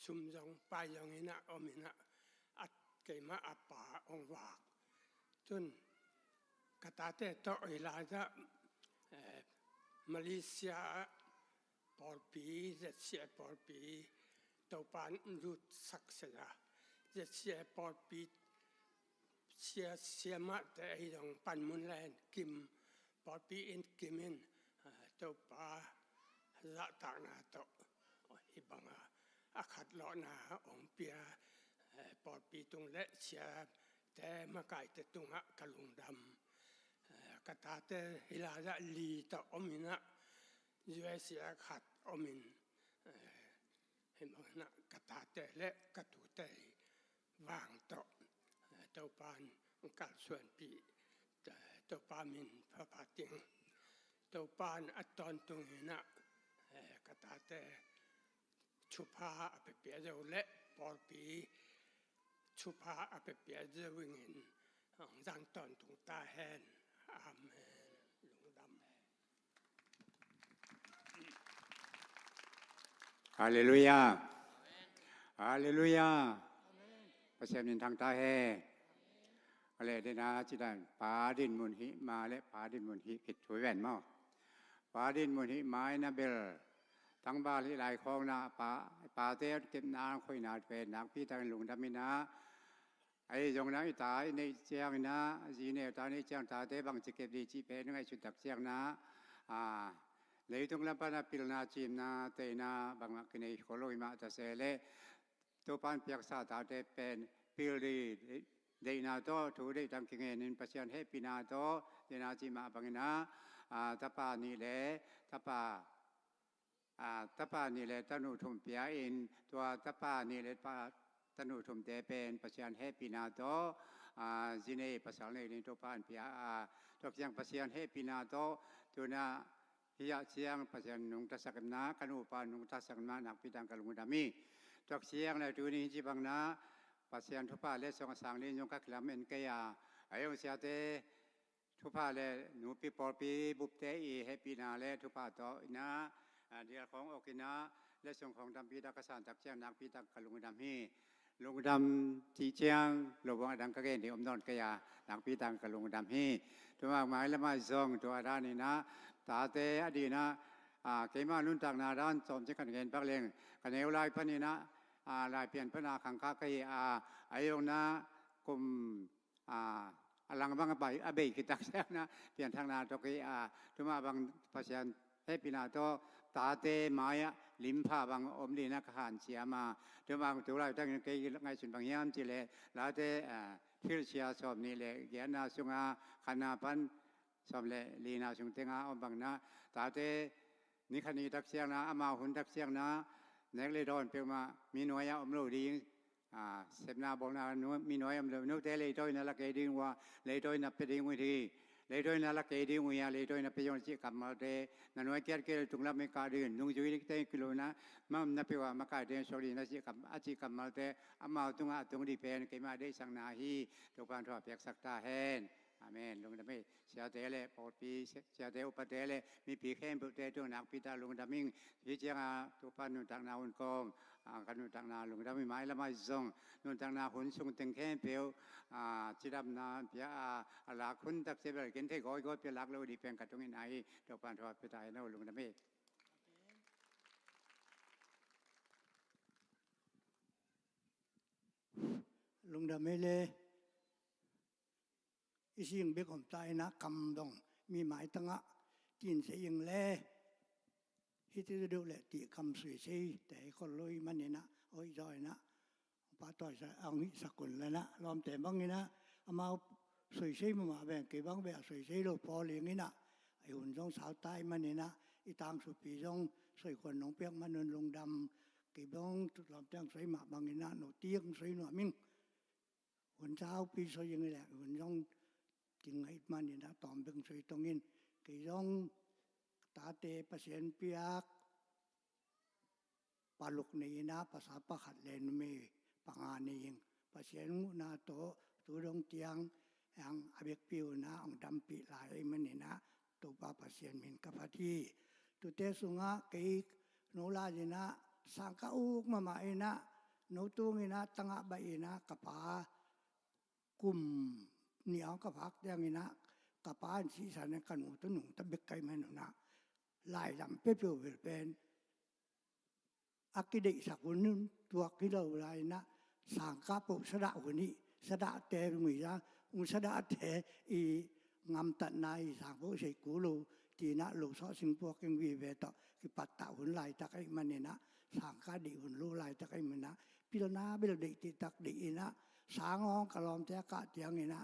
Speaker 14: ชุมจงไปอย่างนี้นะอมินะอัดเกมาอัปปาองวากจนกตาเตโตอิลาจะมาเลเซียปอลปีเจ็ดเสียปอลปีตัวปานรุดสักเสียเจ็ดเสียปอลปีเสียมาแต่ไอ้ดงปันมุนแลนกิมปอลปีอินกิมินตัวปาละตานาโตฮิบังอาขัดล้อนาองเปียปอดปีตุงเละเชียแต่มาไก่แต่ตุงะกะลุงดำกะตาเตฮิลาจะลีตอมินะยูเอเซียขัดอมินเห็นมั้ยนะกะตาเตเละกะตูเตวางโตเต้าปานกัดส่วนปีเต้าปามินพระปาติงเต้าปานอัตตอนตุงนะกะตาเตชุพาอเปเปียเจาเละปอลปีชุพาอเปเปียเจาวิงินจังตอนตุงตาแฮนอาเมนลุงดำ
Speaker 15: ฮาเลลูยาฮาเลลูยาประเสริฐนินทางตาแฮอะไรเดนาจิดันปาดินมุนหิมาและปาดินมุนหิผิดถวยแหวนมั้งปาดินมุนหิไม้นาเบลทั้งบ้านที่หลายคลองนาป่าเตี้ยเก็บน้ำค่อยนาเป็นนักพี่ทางหลวงดำมินะไอ้ยงนั้นตายในเชียงนะจีเนตาในเชียงตาเต้บางจะเก็บดีจีเป็นไงชุดตักเชียงนะเลยตรงนั้นปนาพิลนาจีมนะเตนะบางกินในโคโลอิมาตาเซเลตัวปานเปียกซาตาเต้เป็นพิลดีเดนาโตถูได้ทำกินเงินปัจจัยให้ปีนาโตเดนาจีมาบางนะทัพปานี่แหละทัพปาทัพปานี่แหละตนุทุมเปียอินตัวทัพปานี่แหละตนุทุมเตเป็นปัจจัยให้ปีนาโตจีเน่ภาษาเลยนี่ตัวปานเปียตัวเชียงปัจจัยให้ปีนาโตตัวน่ะฮิยาเชียงปัจจัยนุงทัศกนาคนุปานุงทัศกนานักพิดังกลุงดามีตัวเชียงในตัวนี้จีบังนาปัจจัยทุพาเลสองสังลินยงกักลำเอ็นเกียอายุเสียเตทุพาเลหนูปีปอปีบุบเตอีให้ปีนาเลทุพาโตนะเดียของโอกินาและส่งของดำปีดักษานตักเชียงนักปีดักกลุงดำฮีลุงดำที่เชียงหลวงดังกะเกนที่อมนอนกะยานักปีดังกลุงดำฮีตัวมากหมายละมาซองตัวด้านนี้นะตาเตอดีนะเกมาลุนตักนาด้านสมเจกันเงินปักเลงกันเอวลายพันนี้นะลายเปลี่ยนพนาขังคากะยอายุนะกุมอลังบางใบอเบยกิตักเชียงนะเปลี่ยนทางนาตกยตัวมาบางภาษาให้ปีนาโตตาเตมายะลิมพาบางอมดีนักหันเสียมาเดี๋ยวบางตัวเราตั้งใจไงสุนบางยามจิเลลาเตทิลเชียสอบนี่เลยเกียนาสุงาขนาพันสอบเลยลีนาสุงเตงาอมบางนะตาเตนิคณีตักเสียงนะอามาหุนตักเสียงนะเนกเลดอนเปียมามีน้อยอมโลดีเสพนาบอกนามีน้อยอมโลนุเตเลยตัวนั่นละเกดิงว่าเลยตัวนับเป็นวิธีเลยด้วยนั่นละเกดีงวยเลยด้วยนับไปยงจิกรรมมาเดนั่นว่าเกิดเกิดตุงละไม่การเดินนุ่งจุยลิกเตงกิโลนะมั่งนับไปว่ามาการเดินสลีนั่นจิกรรมอาจิกรรมมาเดอามาตุงตุงดีเป็นเกมาได้สังนาฮีตุปานทว่าเปียกสักตาเฮนอาเมนลุงดำไม่เสียเตะเลยปอดปีเสียเตะอุปเตะเลยมีปีเข้มปุเตะตัวนักพิตาลุงดำมิงพิจารณาตุปานนุตักนาอุนกองกันนุตักนาลุงดำไม่ไม้ละไม่ซงนุตักนาหุ่นซุงตึงเข้มเปียวจิดำนาเปียหลักคุณตักเสบกินเทก้อยก็เปียหลักเราดีเป็นกระตุ้งไหนตุปานทว่าพิตาเราลุงดำไม่
Speaker 2: ลุงดำไม่เลยอีสิ่งเบกอมใจนะกำดงมีหมายตั้งอ่ะกินเสียงเล่ฮิตจะดูแลตีคำสวยซีแต่คนลุยมันเนี่ยนะโอ้ยจอยนะป้าต่อยเอางี้สกุลเลยนะลอมแต่บางงี้นะเอามาสวยซีมาแบ่งกี่บางแบบสวยซีเราพอเลี้ยงงี้นะไอ้หุ่นจงสาวใต้มันเนี่ยนะอีตามสุปีจงสวยคนน้องเปียกมันนลงดำกี่บางลอมแต่งสวยมาบางงี้นะหนูเตี้ยงสวยหนูมิ่งหุ่นเช้าปีสวยยังไงแหละหุ่นจงจริงไอ้มันนี่นะตอมเป็นสวยตรงนี้กี่ยงตาเตปเสียนเปียกปลุกนี่นะภาษาปะขัดเลนมีปังงานนี่ยิงปเสียนมุนาโตตัวดงเตียงอย่างอเบกปิวนะองดำปีหลายมันนี่นะตัวปาปเสียนมินกับพทีตัวเตสุงะกี่โนลาจินะ สังกะอุกมาอินะโนตุงินะตั้งใบอินะกะปากุมเหนียวกะพักยังอินะกะปาสีสันกันหนูตัวหนุ่มตะเบกไก่แม่หนูนะลายดำเปรี้ยวเป็นอักกิดิสักคนนึงตัวกิโลลายนะสังกะปุสดาคนนี้สดาเตะมือนะสดาเตะอีงำตัดนายสังปุเสกุลูทีนะลูกซอสิงพวกยังวีเวตกิปัตตะหุ่นลายตะไคมันเนี่ยนะสังกะดิหุ่นลูลายตะไคมันนะพิลนาเบลดิติตักดินะสางองกะลอมเตะกะเตียงนี่นะ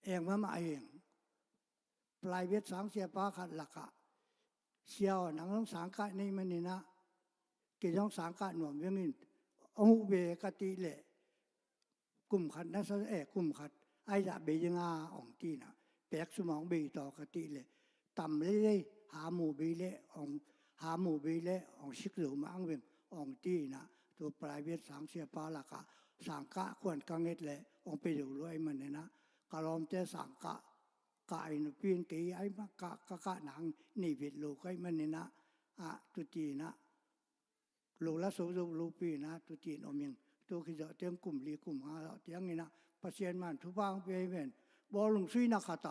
Speaker 2: เองมาเองปลายเวทสังเสียป้าขัดหลักะเชียวหนังต้องสังกะนี่มันนี่นะกิจต้องสังกะหน่วมยังงินองค์เบกติเละกลุ่มขัดนั่นกลุ่มขัดไอ้จะเบยงาองตีนะแปลกสมองเบยต่อกติเละต่ำเลยหาหมู่เบยเละองหาหมู่เบยเละองชิกหรือมังเวงองตีนะตัวปลายเวทสังเสียป้าหลักะสังกะควรกังเง็ดเละองไปดูรวยมันเนี่ยนะกะลอมเจสังกะกายนปีนกี่ไอ้มากะหนังนี่ผิดลูกไอ้มันเนี่ยนะตุจีนะลูกละสูลูปีนะตุจีนอมิงตัวขี้จะเตียงกลุ่มลีกลุ่มหาเตียงนี่นะปัจเจียนมันทุบางเปียเป็นบอลงซุยนักขัด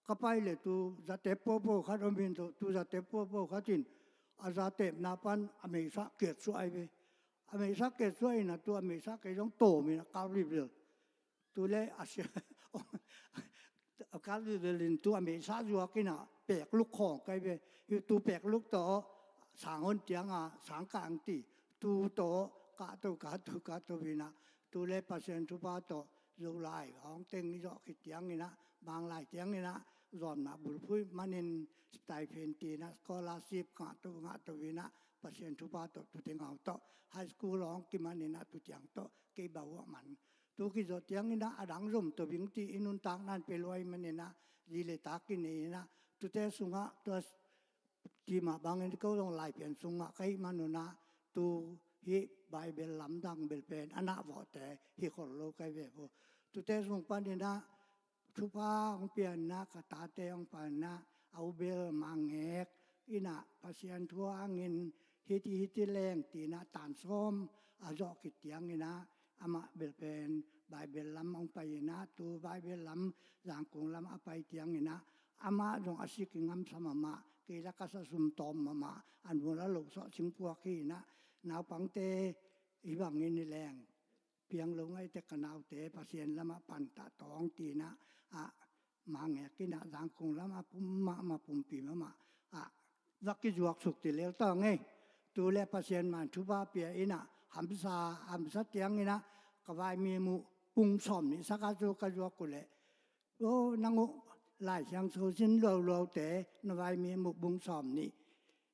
Speaker 2: ก็ไปเลยตัวจะเตปโปขัดอมินตัวจะเตปโปขัดจินอาจะเตปนาปันอเมริกาเกิดสวยไปอเมริกาเกิดสวยนะตัวอเมริกาเกิดต้องโตมีนะการรีบเลยตัวเล่อาเซียการรีบเลยตัวอเมริกาจัวกินอ่ะแปลกลูกของไกลไปอยู่ตัวแปลกลูกต่อสางคนเตียงสางกลางตีตัวต่อกาตัววินะตัวเล่ปัจเจนทุบาต่อรูลายของเต็งนี่จะขีดเตียงนี่นะบางลายเตียงนี่นะรอนมาบุรุษมันเน้นสไตล์เพนตีนะสกอลาสิบกาตัววินะปัจเจนทุบาต่อตัวเต็งเอาต่อไฮสคูลร้องกิมันนี่นะตัวเตียงต่อเก็บบ่าวมันตัวกิจเตียงนี่นะอดังร่มตัววิ่งตีอินุนตักนั่นไปลอยมันนี่นะยีเลตักกินนี่นะตัวเตสุงะตัวที่มาบางอันก็ต้องลายเปลี่ยนสุงะใครมันนูนะตัวฮิไบเบิลลำดังเบลเป็นอนาบอแต่ฮิคนโลกไกเวโอตัวเตสุงปันนี่นะทุพาของเปลี่ยนนะกตาเตองปันนะเอาเบลมังเอกอินะปัสยันทัวเงินฮิติแรงตีนะตานส้มอาจอกกิเตียงนี่นะอามาเบลเป็นไบเบิลลำองไปนะตัวไบเบิลลำอย่างกงลำอาไปเตียงนี่นะอามาจงอาศิกิงามสมมาเกลักษสุมตอมมาอันบุญลูกสอสิงพวกขี้นะนาวปังเตอีบังนี่นี่แรงเพียงลงไอ้เตกนาวเตปัสเซียนละมาปันตะตองตีนะมาแงกินะสังคงละมาปุ่มมาปุ่มปีมาวักกิจวักสุกติเลวต้องไงตัวเลปัสเซียนมันทุบาเปียอินะหัมซาเตียงนี่นะกวายมีมุปุงสอมนี่สักการะกจวกกุเลโอ้นังหลายช่างโซชินเราแต่นวายมีมุบุงสอมนี่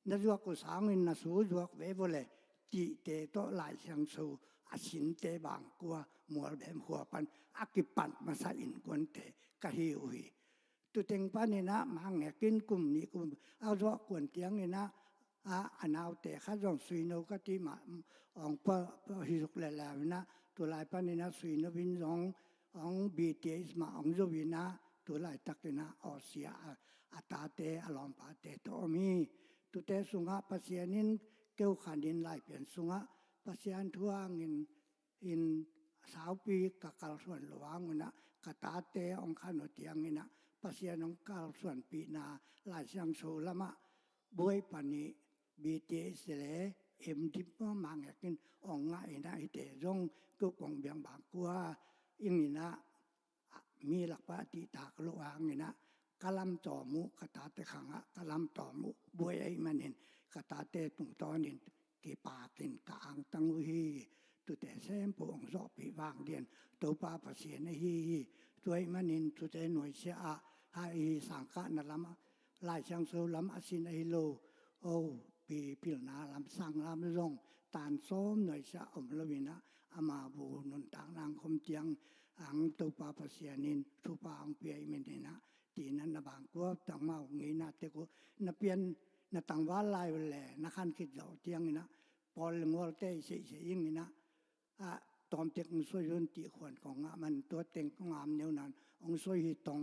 Speaker 2: นักจวกกุสางินนัสูจวกเวบเลยจีเตโตหลายช่างโซอาชินเตบางกัวมัวแบบหัวปันอากิปันมาใส่อินกวนเตกะฮิอุยตุเต็งปันนี่นะมังแงกินกลุ่มนี้กลุ่มเอาจวกกวนเตียงนี่นะอันเอาแต่ข้าจงสุยโนกติมาองปะฮิสุกแล้วนะตัวลายปันนี่นะสุยโนวินองบีเตสมาองโจวินะตัวลายตักนะออเสียอัตาเตอลอมปาเตโตมีตุเตสุงะปัสยานินเกี่ยวขันดินลายเปลี่ยนสุงะปัสยานทั่วอินสาวปีกะกาลส่วนหลวงนะกะตาเตองขานเตียงนี่นะปัสยานองกาลส่วนปีนาลายช่างโซละมะบวยปานีบีเตสเลเอ็มดิบมังกินองง่ายนะอิเตจงก็กงเบียงบางกัวอิงนี่นะมีหลักปฏิตากโลหะนี่นะกะลำต่อมุกตาเตขังะกะลำต่อมุบวยไอ้มันเห็นกตาเตตุงตอนนี่กีปากินกางตังฮีตุเตเซมปงสอบปีวางเดียนตัวปาปเสียนฮีตัวไอ้มันเห็นตุเตหน่วยเสียหายสังกะนลำลายช่างโซลำอสินไอโลโอปีพิลนาลำสังลำรงตานซ้อมหน่วยเสียอมลวินะอามาบูนุนต่างนางคมเตียงอังตัวปาปเสียนินทุปาอังเปียเมนเดนะตีนั้นนะบางกัวต่างมางี้นะเตกุนะเปียนนะต่างว่าลายแหล่นะขันคิดเหล่าเตียงนี่นะพอลงวอลเตยเสียยิ่งนี่นะตอมเต็กองสวยรุ่นตีขวัญของมันตัวเต็งของงามเนียวนั้นองสวยตอง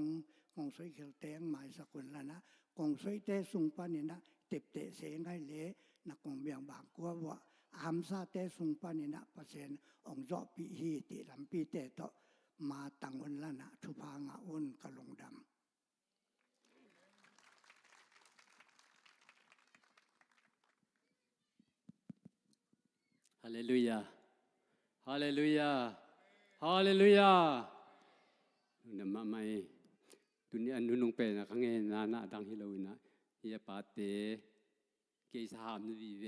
Speaker 2: องสวยเขียวแตงหมายสกุลแล้วนะองสวยเตสุงปานี่นะเต
Speaker 16: ติบเตะเสียงให้เละนักกงเบียงบางกัวว่าอามซาเตสุงปานินะเปอร์เซ็นต์องจอปีฮีติลำปีเตะโตมาตังวันละนะทุพางาอุนกะลงดำ
Speaker 17: ฮาเลลูยาฮาเลลูยาฮาเลลูยานั่นมาไม่ตุนี้อันนู้นลงเป็นนะครั้งเงินนาดังฮิโลวินะเฮียปาเตเกสามนวีเว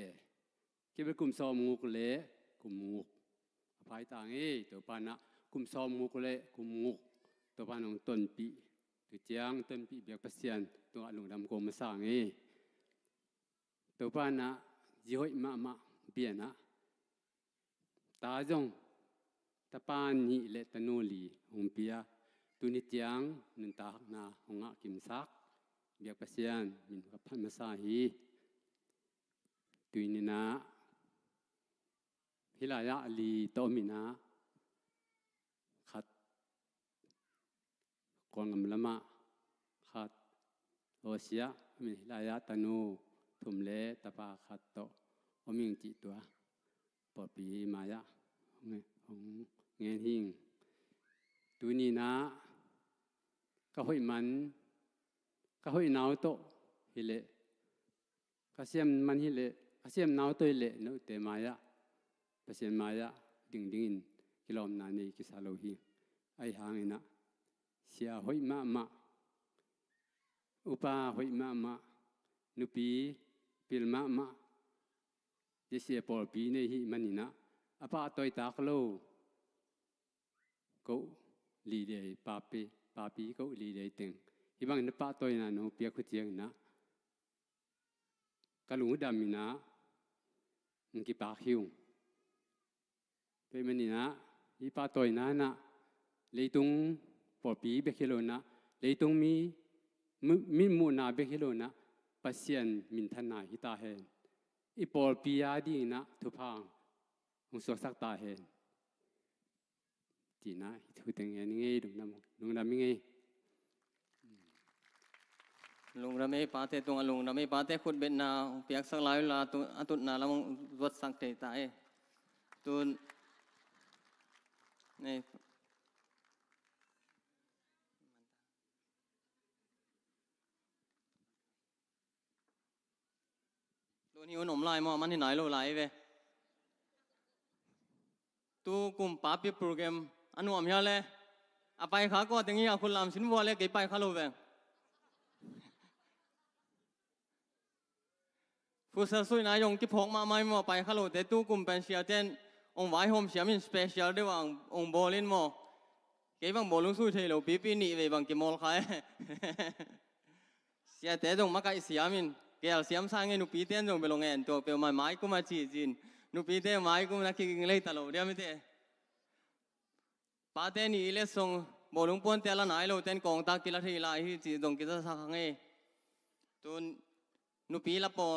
Speaker 17: เก็บไปกลุ่มซอมงูกเละกลุ่มงูภายต่างตัวปานะกลุ่มซอมงูกเละกลุ่มงูตัวปานของต้นปีตัวเจียงต้นปีเบียกเปเซียนตัวหลงดำโกมาสร้างตัวปานะย่อยมาเบียนะตาจงตะปานนี่เละตะโนลีหงเปียตุนิจยังนันตานาหงะกิมซักเบียกเปเซียนมินกับพันมาสาฮีตุยนินะฮิลายะลีโตมินะขัดกองกำละมะขัดโอเสียมิฮิลายะตะโนทุมเลตะปาขัดโตอมิงจิตัวปอปีมายะของเงี้ยหิงตุนีนะก็ห้อยมันก็ห้อยหนาวโตฮิเลก็เสียมมันฮิเลก็เสียมหนาวโตฮิเลโนเตมายะเปเซียนมายะดิ่งกิโลมนานีกิสาโลหิไอหางนะเสียห้อยมาอุปาห้อยมานุปีปิลมาเจเสียปอปีเนี่ยฮิมันนี่นะอาปาตัวตากโลก็ลีเดย์ปาปีก็ลีเดย์เต็งฮิบังนปาตัวนั้นโนเปียคุเจียงนะกะลุงดามินะมุกิปาคิวเป็นมันนี่นะฮิปาตัวนั้นนะเลยตุงปอปีเบคิโลนะเลยตุงมีมูนาเบคิโลนะปัสเซียนมินทนาฮิตาเฮนอีปอลปีอาดีนะทุพังมุสสักตาเฮนจีนะทุเตงเงินไงลุงดำไง
Speaker 3: ลุงดำไม่ปาเตตรงลุงดำไม่ปาเตขุดเบ็ดนาเปียกสักหลายเวลาตุอัตุนาแล้วมึงรถสักเตะตายตุนนี่ตัวนี้มันหนมลายมั้งมันที่ไหนโลไหลเว้ตัวกลุ่มป้าปีโปรแกรมอันนู้นมีอะไรอาไปข้าก็ตั้งยี่คุณลำสินวัวเล็กไปข้าโลเวงผู้เสือสุยนายงที่พกมาไม่มาไปข้าโลแต่ตัวกลุ่มเป็นเชียร์เจนองไว้โฮมเชียร์มินสเปเชียลด้วยว่าองโบลินโมเกี่ยบังโบลุงสู้เทโลปีนี่เวบังกิมอลขายเสียแต่ตรงมาไกเสียมินเกี่ยวเสียมสร้างเงินนุปีเต้นตรงไปลงเงินตัวเปลวไม้กูมาจีนนุปีเต้ไม้กูนักกินเลยตลอดเดียวไม่เต้ป้าเต้นี่เลี้ยส่งโบลุงปนเตละไหนเราเต้นกองตากิลาทีลายที่จีตรงกิจสักครั้งเอตัวนุปีละปอ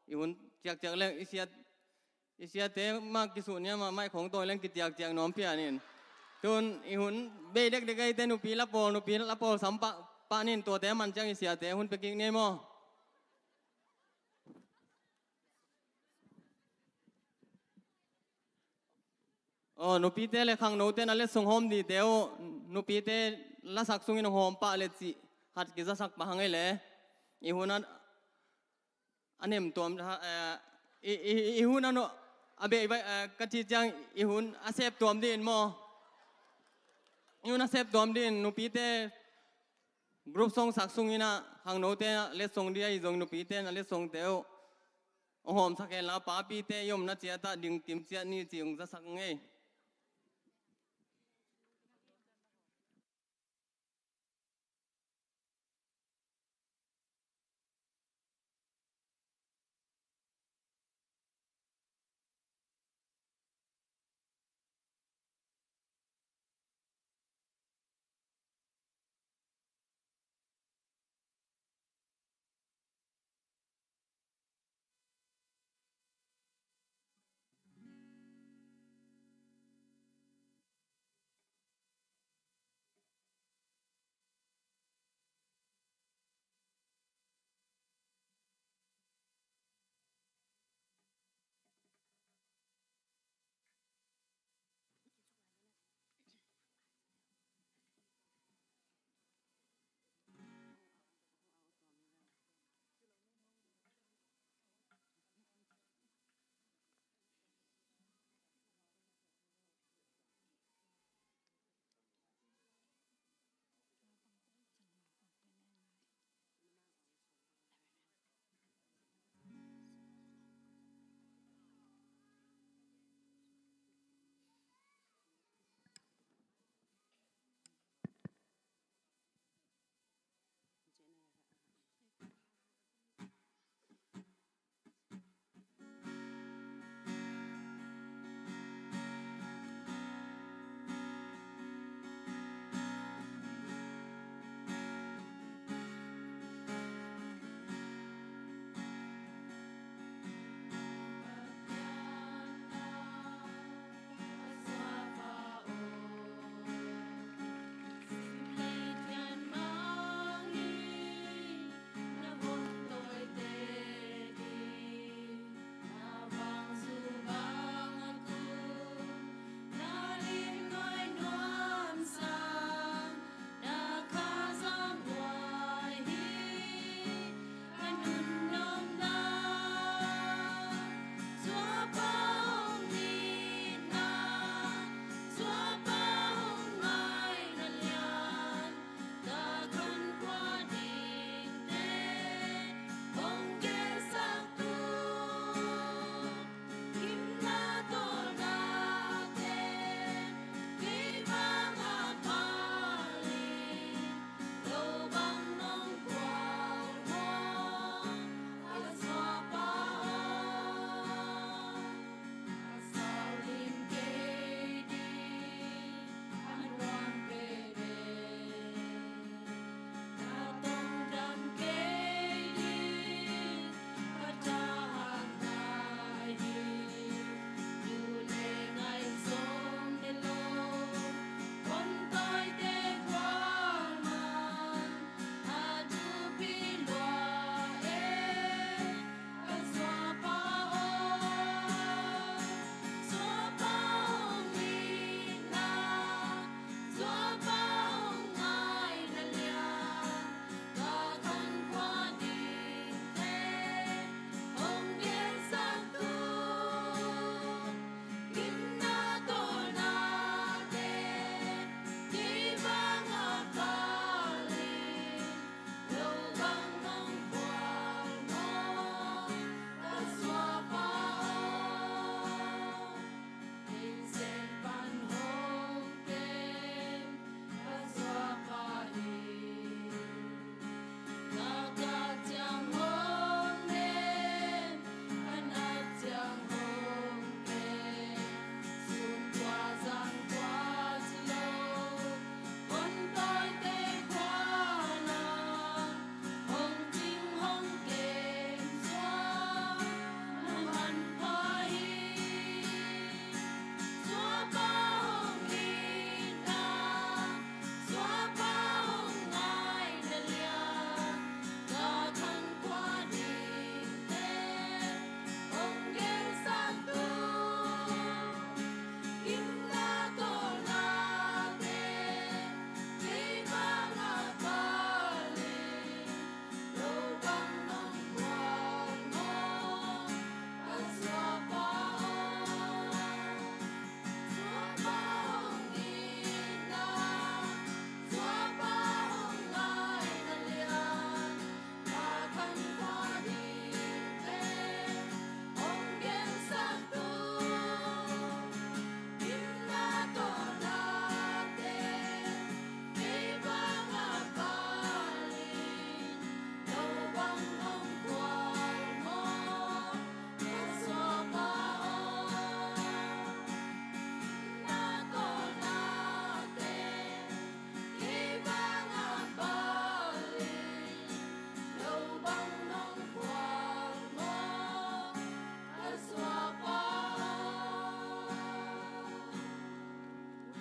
Speaker 3: อีหุ่นจากเรื่องอิเสียเต้มากกิสุเนี่ยมาไม่ของตัวเรื่องกิจจากน้องเปียนี่ตัวอีหุ่นเบเด็กไอ้เต้นุปีละปอสัมปะป้านี่ตัวเต้มันจังอิเสียเต้หุ่นไปกินเนี่ยมั้งอ๋อนุปีเตเลขังโนเตนั่นเลส่งโฮมดีเดียวนุปีเตละสักสุงอินโฮมปะเลจิหัดกิจสักปะหังไงเลยอีหุ่นนั้นอันนี้มันตัวมันอีหุ่นนั้นอาเบยไปกระจิจังอีหุ่นอาเซฟตัวมันดีนมออีหุ่นอาเซฟตัวมันดีนนุปีเตกรุ๊ปส่งสักสุงอินะขังโนเตเลส่งดีไอจงนุปีเตนั่นเลส่งเดียวโฮมสักเองแล้วป้าปีเตยมนัดเจียตาดึงติมเจียนี่จิงจะสักไง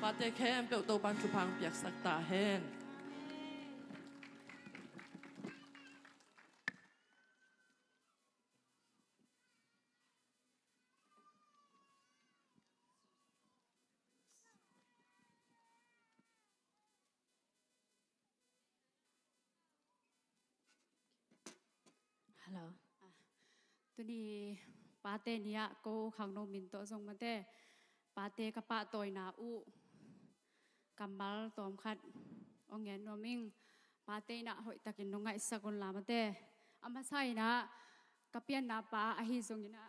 Speaker 3: าเตเข้มเปียวโตปันชุพังเปียกสักตาเฮน
Speaker 4: ฮัลโหลตัวนี้ปาเตเนียโกขังโนมินโตทรงมาเตปาเตกะปะตอยนาอุกำบัลตอมขัดองเงนโนมิงปาเตนะหอยตะกินนงไงสกุลลามาเตอามาใส่นะกะเปียนนาปาอหิทรงนะ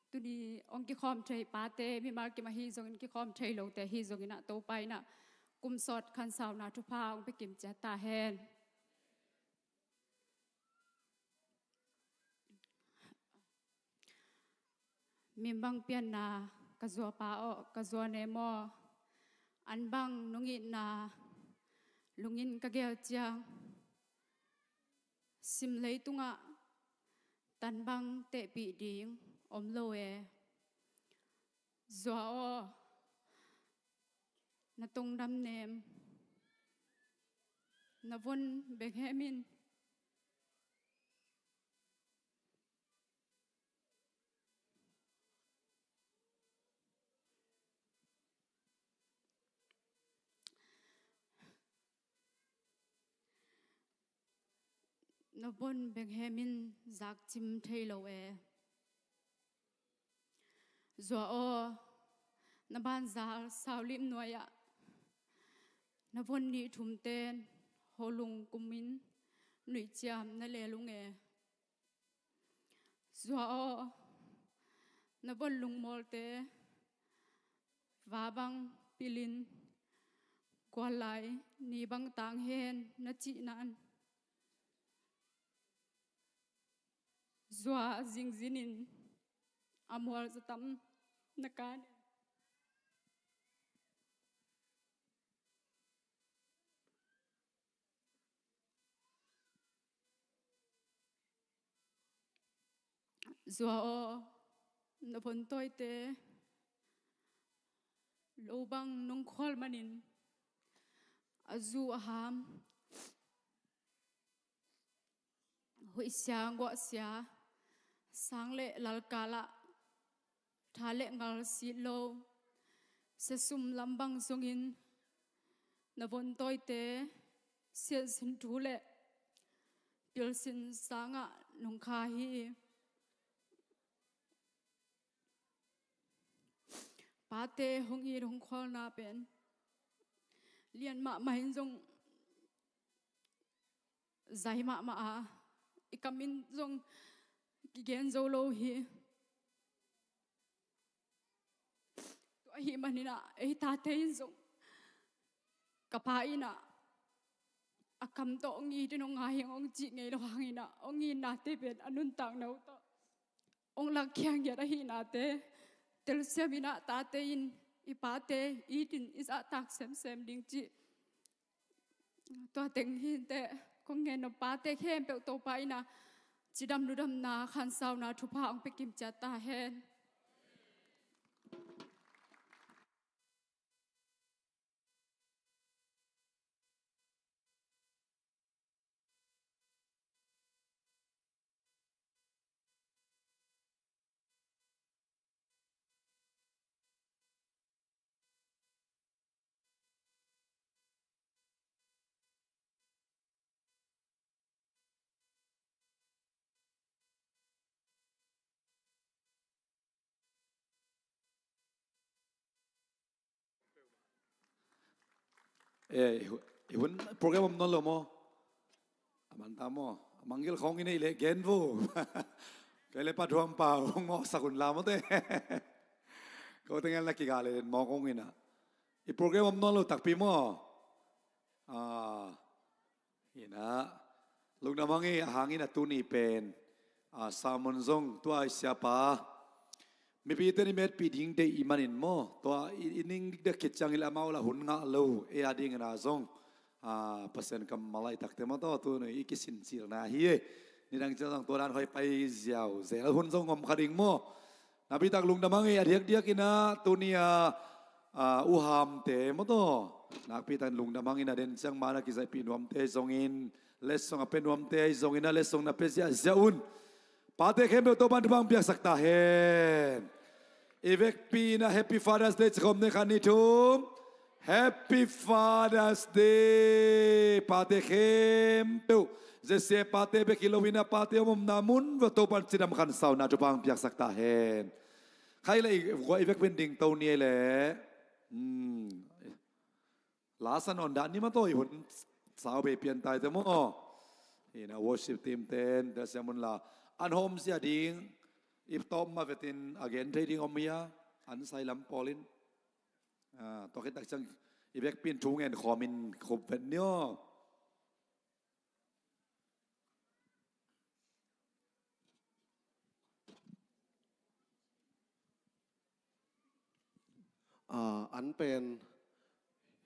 Speaker 4: ตัวนี้องกิคอมเทยปาเตมีมาร์กิมาฮีทรงกิคอมเทยโลแต่ฮีทรงนะโตไปนะกุมสดคันสาวนาทุพาองไปกิมเจตาเฮนมีบางเปียนนากะจัวปาอกะจัวเนโมอันบางนุงินนาลุงินกะเกลจียงสิมเลยตุงะตันบางเตะปีดิงอมโลเอจัวโอนาตุงดำเนมนาวนเบกเฮมินนบนเบงเฮมินจากจิมเทโลเอจัวโอนบ้านจากสาวลิมนวยะนบนนี้ทุ่มเตนโฮลุงกุมินหนุ่ยจามนั่นเลลุงเอจัวโอนบนลุงมอลเตวาบังปิลินกวาไลนีบังต่างเฮนนจินันZua zingzinin amwal zatam nakan Zua o napontoy te lobang nung khol manin azu aham hui sia ngwa sia sang le lal kala thale ngal si lo se sum lambang songin navon toy te sia sin thule pil sin sanga nong kha hi pa te hong i rong khol na pen lian ma ma hin jong zai ma ma a ikamin jong gigen zolo hi to hi manina e ta tein zong kapaina akam to ngi de nong ngai ong chi ngei lo hangina ongi na te ben anun tang nau to ong lak kyang ya hi na te tel semina ta tein ipate itin is atak sem ding chi to teng hi te kong nge no pate khem pe to pai na chidam ludam na khan saw na thupa ong pe kim cha ta hen
Speaker 1: ihun program om non lo mo aman ta mo manggil khong ini le gen vu cái le pa thuam pa ngo sakun la mo te ko tengal na ki ga le mo kong ina I program om non lo tak pi mo ina lung na mangi hangin atuni pen samon zong tua siapa mi pi te ni met pi ding de imanin mo to ining de kitchang il amau la hun nga lo e ading na zong pasen kam malai tak te ma to tu ni ikisin sir na hi ni dang chang to dan hoi pai ziao zel hun zong ngom khading mo na pi tak lung damang e adiak diak ina tu ni อุหามเตมโตนักพิธันลุงดำมังอินาเดนจังมานักกิจปีนวมเตจงอินเลสงเป็นวมเตจงอินาเลสงนับเปเซียเจ้าอุนปาเตเข้มเบลโตบันทุบังเปียกสักตาเฮนอีเวกปีนะ Happy Father's Day จะคมในคันนี้ทุม Happy Father's Day ปาเตเข้มเบลจะเสียปาเตเบกิโลวินาปาเตอมนามุนว่าโตบันจิดำคันสาวนาทุบังเปียกสักตาเฮนใครเลยว่าอีเวกเป็นดิ่งเตาเนียแหละลาสันอนดานี่มาโตอีหุ่นสาวเปลี่ยนตายแต่มั่วนี่นะ worship team เต้นเดี๋ยวเสียมุนลาอันโฮมเสียดิ่งอีฟตอมมาเวติน again เทดิ่งอมเมียอันไซลัมปอลินตัวคิดตักจังอีเวกปีนชูเงินคอมินขบเวนเนีย
Speaker 2: อันเป็น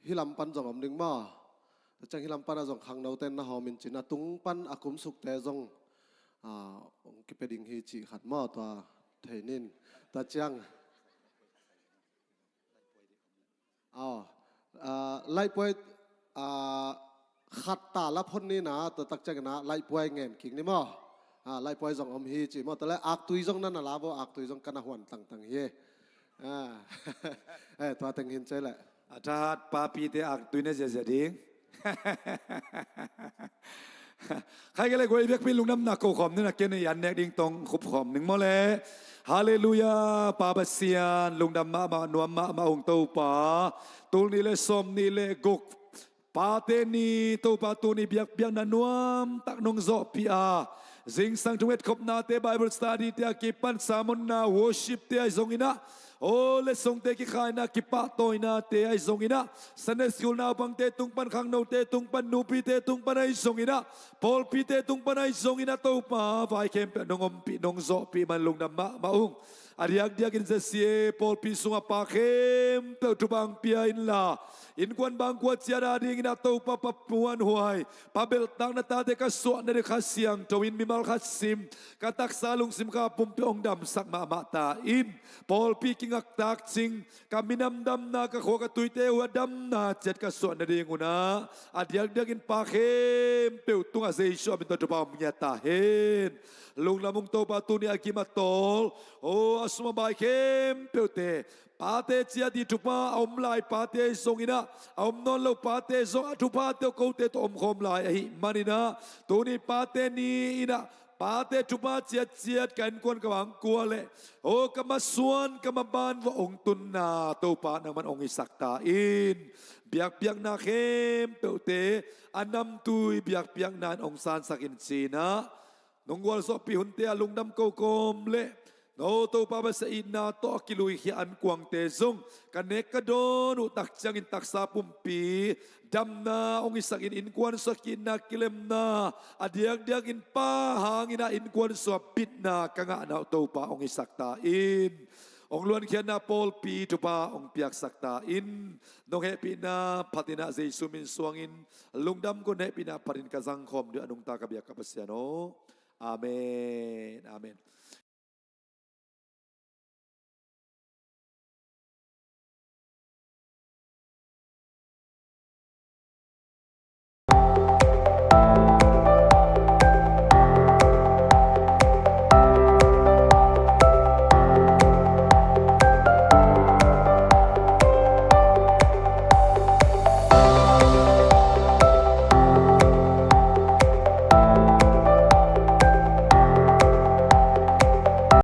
Speaker 2: ฮิลัมปันจงอมดึงมาจังฮิลัมปันจงขังเราเต้นนะฮอมินจินะตุงปันอากุมสุกแต่จงกิเปดิงฮีจีขัดมาตัวเทนินตาจังไล่ป่วยขัดตาละพ้นนี่นะตัวตักจังนะไล่ป่วยเงินขิงนี่มั้งไล่ป่วยจงอมฮีจีมั้งแต่ละอักตุยจงนั่นน่ะลาบ่อักตุยจงกันหวนต่างๆเย่ตัวแต่งหินใจแหละ
Speaker 1: อาจารย์ปาปีเตอักตุยเนี่ยจะดิ่งใครก็เลยกูอีเวกปีลุงน้ำหนักกูขอมนี่นะเกณฑ์ยันเนกดิ่งตรงขุบขอมหนึ่งโมเลฮาเลลูยาปาบเซียนลุงดำมานวมมาองเต้าป่าตูนี่เลสมนี่เลกุกปาเตนีเต้าป่าตูนี่เบียกนันนวมตักนงโซปีอาจิงสังทุเวตขบนาเตไบเบิลสตาดีเตกิปันสามุนนาโวชิปเตไอซงอินะโอ้เลสงเตกิขายนากิปะโตยนาเตไอซงอินะสันเดสกุลนาบังเตตุงปันขังโนเตตุงปันนูปีเตตุงปันไอซงอินะพอลปีเตตุงปันไอซงอินะเต้าป่าไฟเข้มเปนงอมปีนงโซปีมันลุงดำมาอุงอาริยกเดียกินเสียพอลปีสุงปาเข้มเต้าทุบังปีอินลาอินควันบางกวดเสียดาดิ่งนาเต้าป่าปวนหวยปาเบลตังนาตาเตกัสวนาเดขัสเสียงทวินมิมัลขัสซิมกาตักซาลุงซิมกาปุ่มเปียงดำสักมาตาอินพอลปีกิงอักตักซิงกามินำดำนากะโคกะตุยเตวดำนาเจ็ดกสวนาเดงุนาอาริยกเดียกินปาเข้มเปียวตุงอาเซชัวเป็นตัวจุบามยาตาเฮนลุงละมุงโตปาตุนีอากิมาโตลโอ้อสมาบายเข้มเปียวเตปาเตเจียดีทุปาอมลายปาเตทรงอินะอมนนเลวปาเตทรงทุปาเตโกเตตอมคมลายอหิมานินะตัวนี้ปาเตนีอินะปาเตทุปาเจียดกันกวนกวังกัวเลโอ้กมาส่วนกมาบานว่าองตุนนาตัวปานังมันองอิสักตาอินเบียกนาเข้มเปียวเตอันนำตุยเบียกนานองซานสักินซีนะนงวัลสอปีหุนเตียลุงดำโกโกมเลโนตัวปาบสอินนาโตกิลุยฮิอันกวางเตซงกันเนกโดนอุตักจังอินตักซาปุมปีดำนาองอิสักอินกวนสกินนากิเลมนาอเดียกอินป้าหางอินาอินกวนสวบิดนากังอานาตัวปาองอิสักตาอินองล้วนเขียนนาโปลปีทุปาองเปียกสักตาอินนงเฮปีนาพัตินาเจสุมินสวงอินลุงดำกุนเฮปีนาปรินกะสังคมด้วยอนุงตากะเบียกะปะเสียโนอาเมน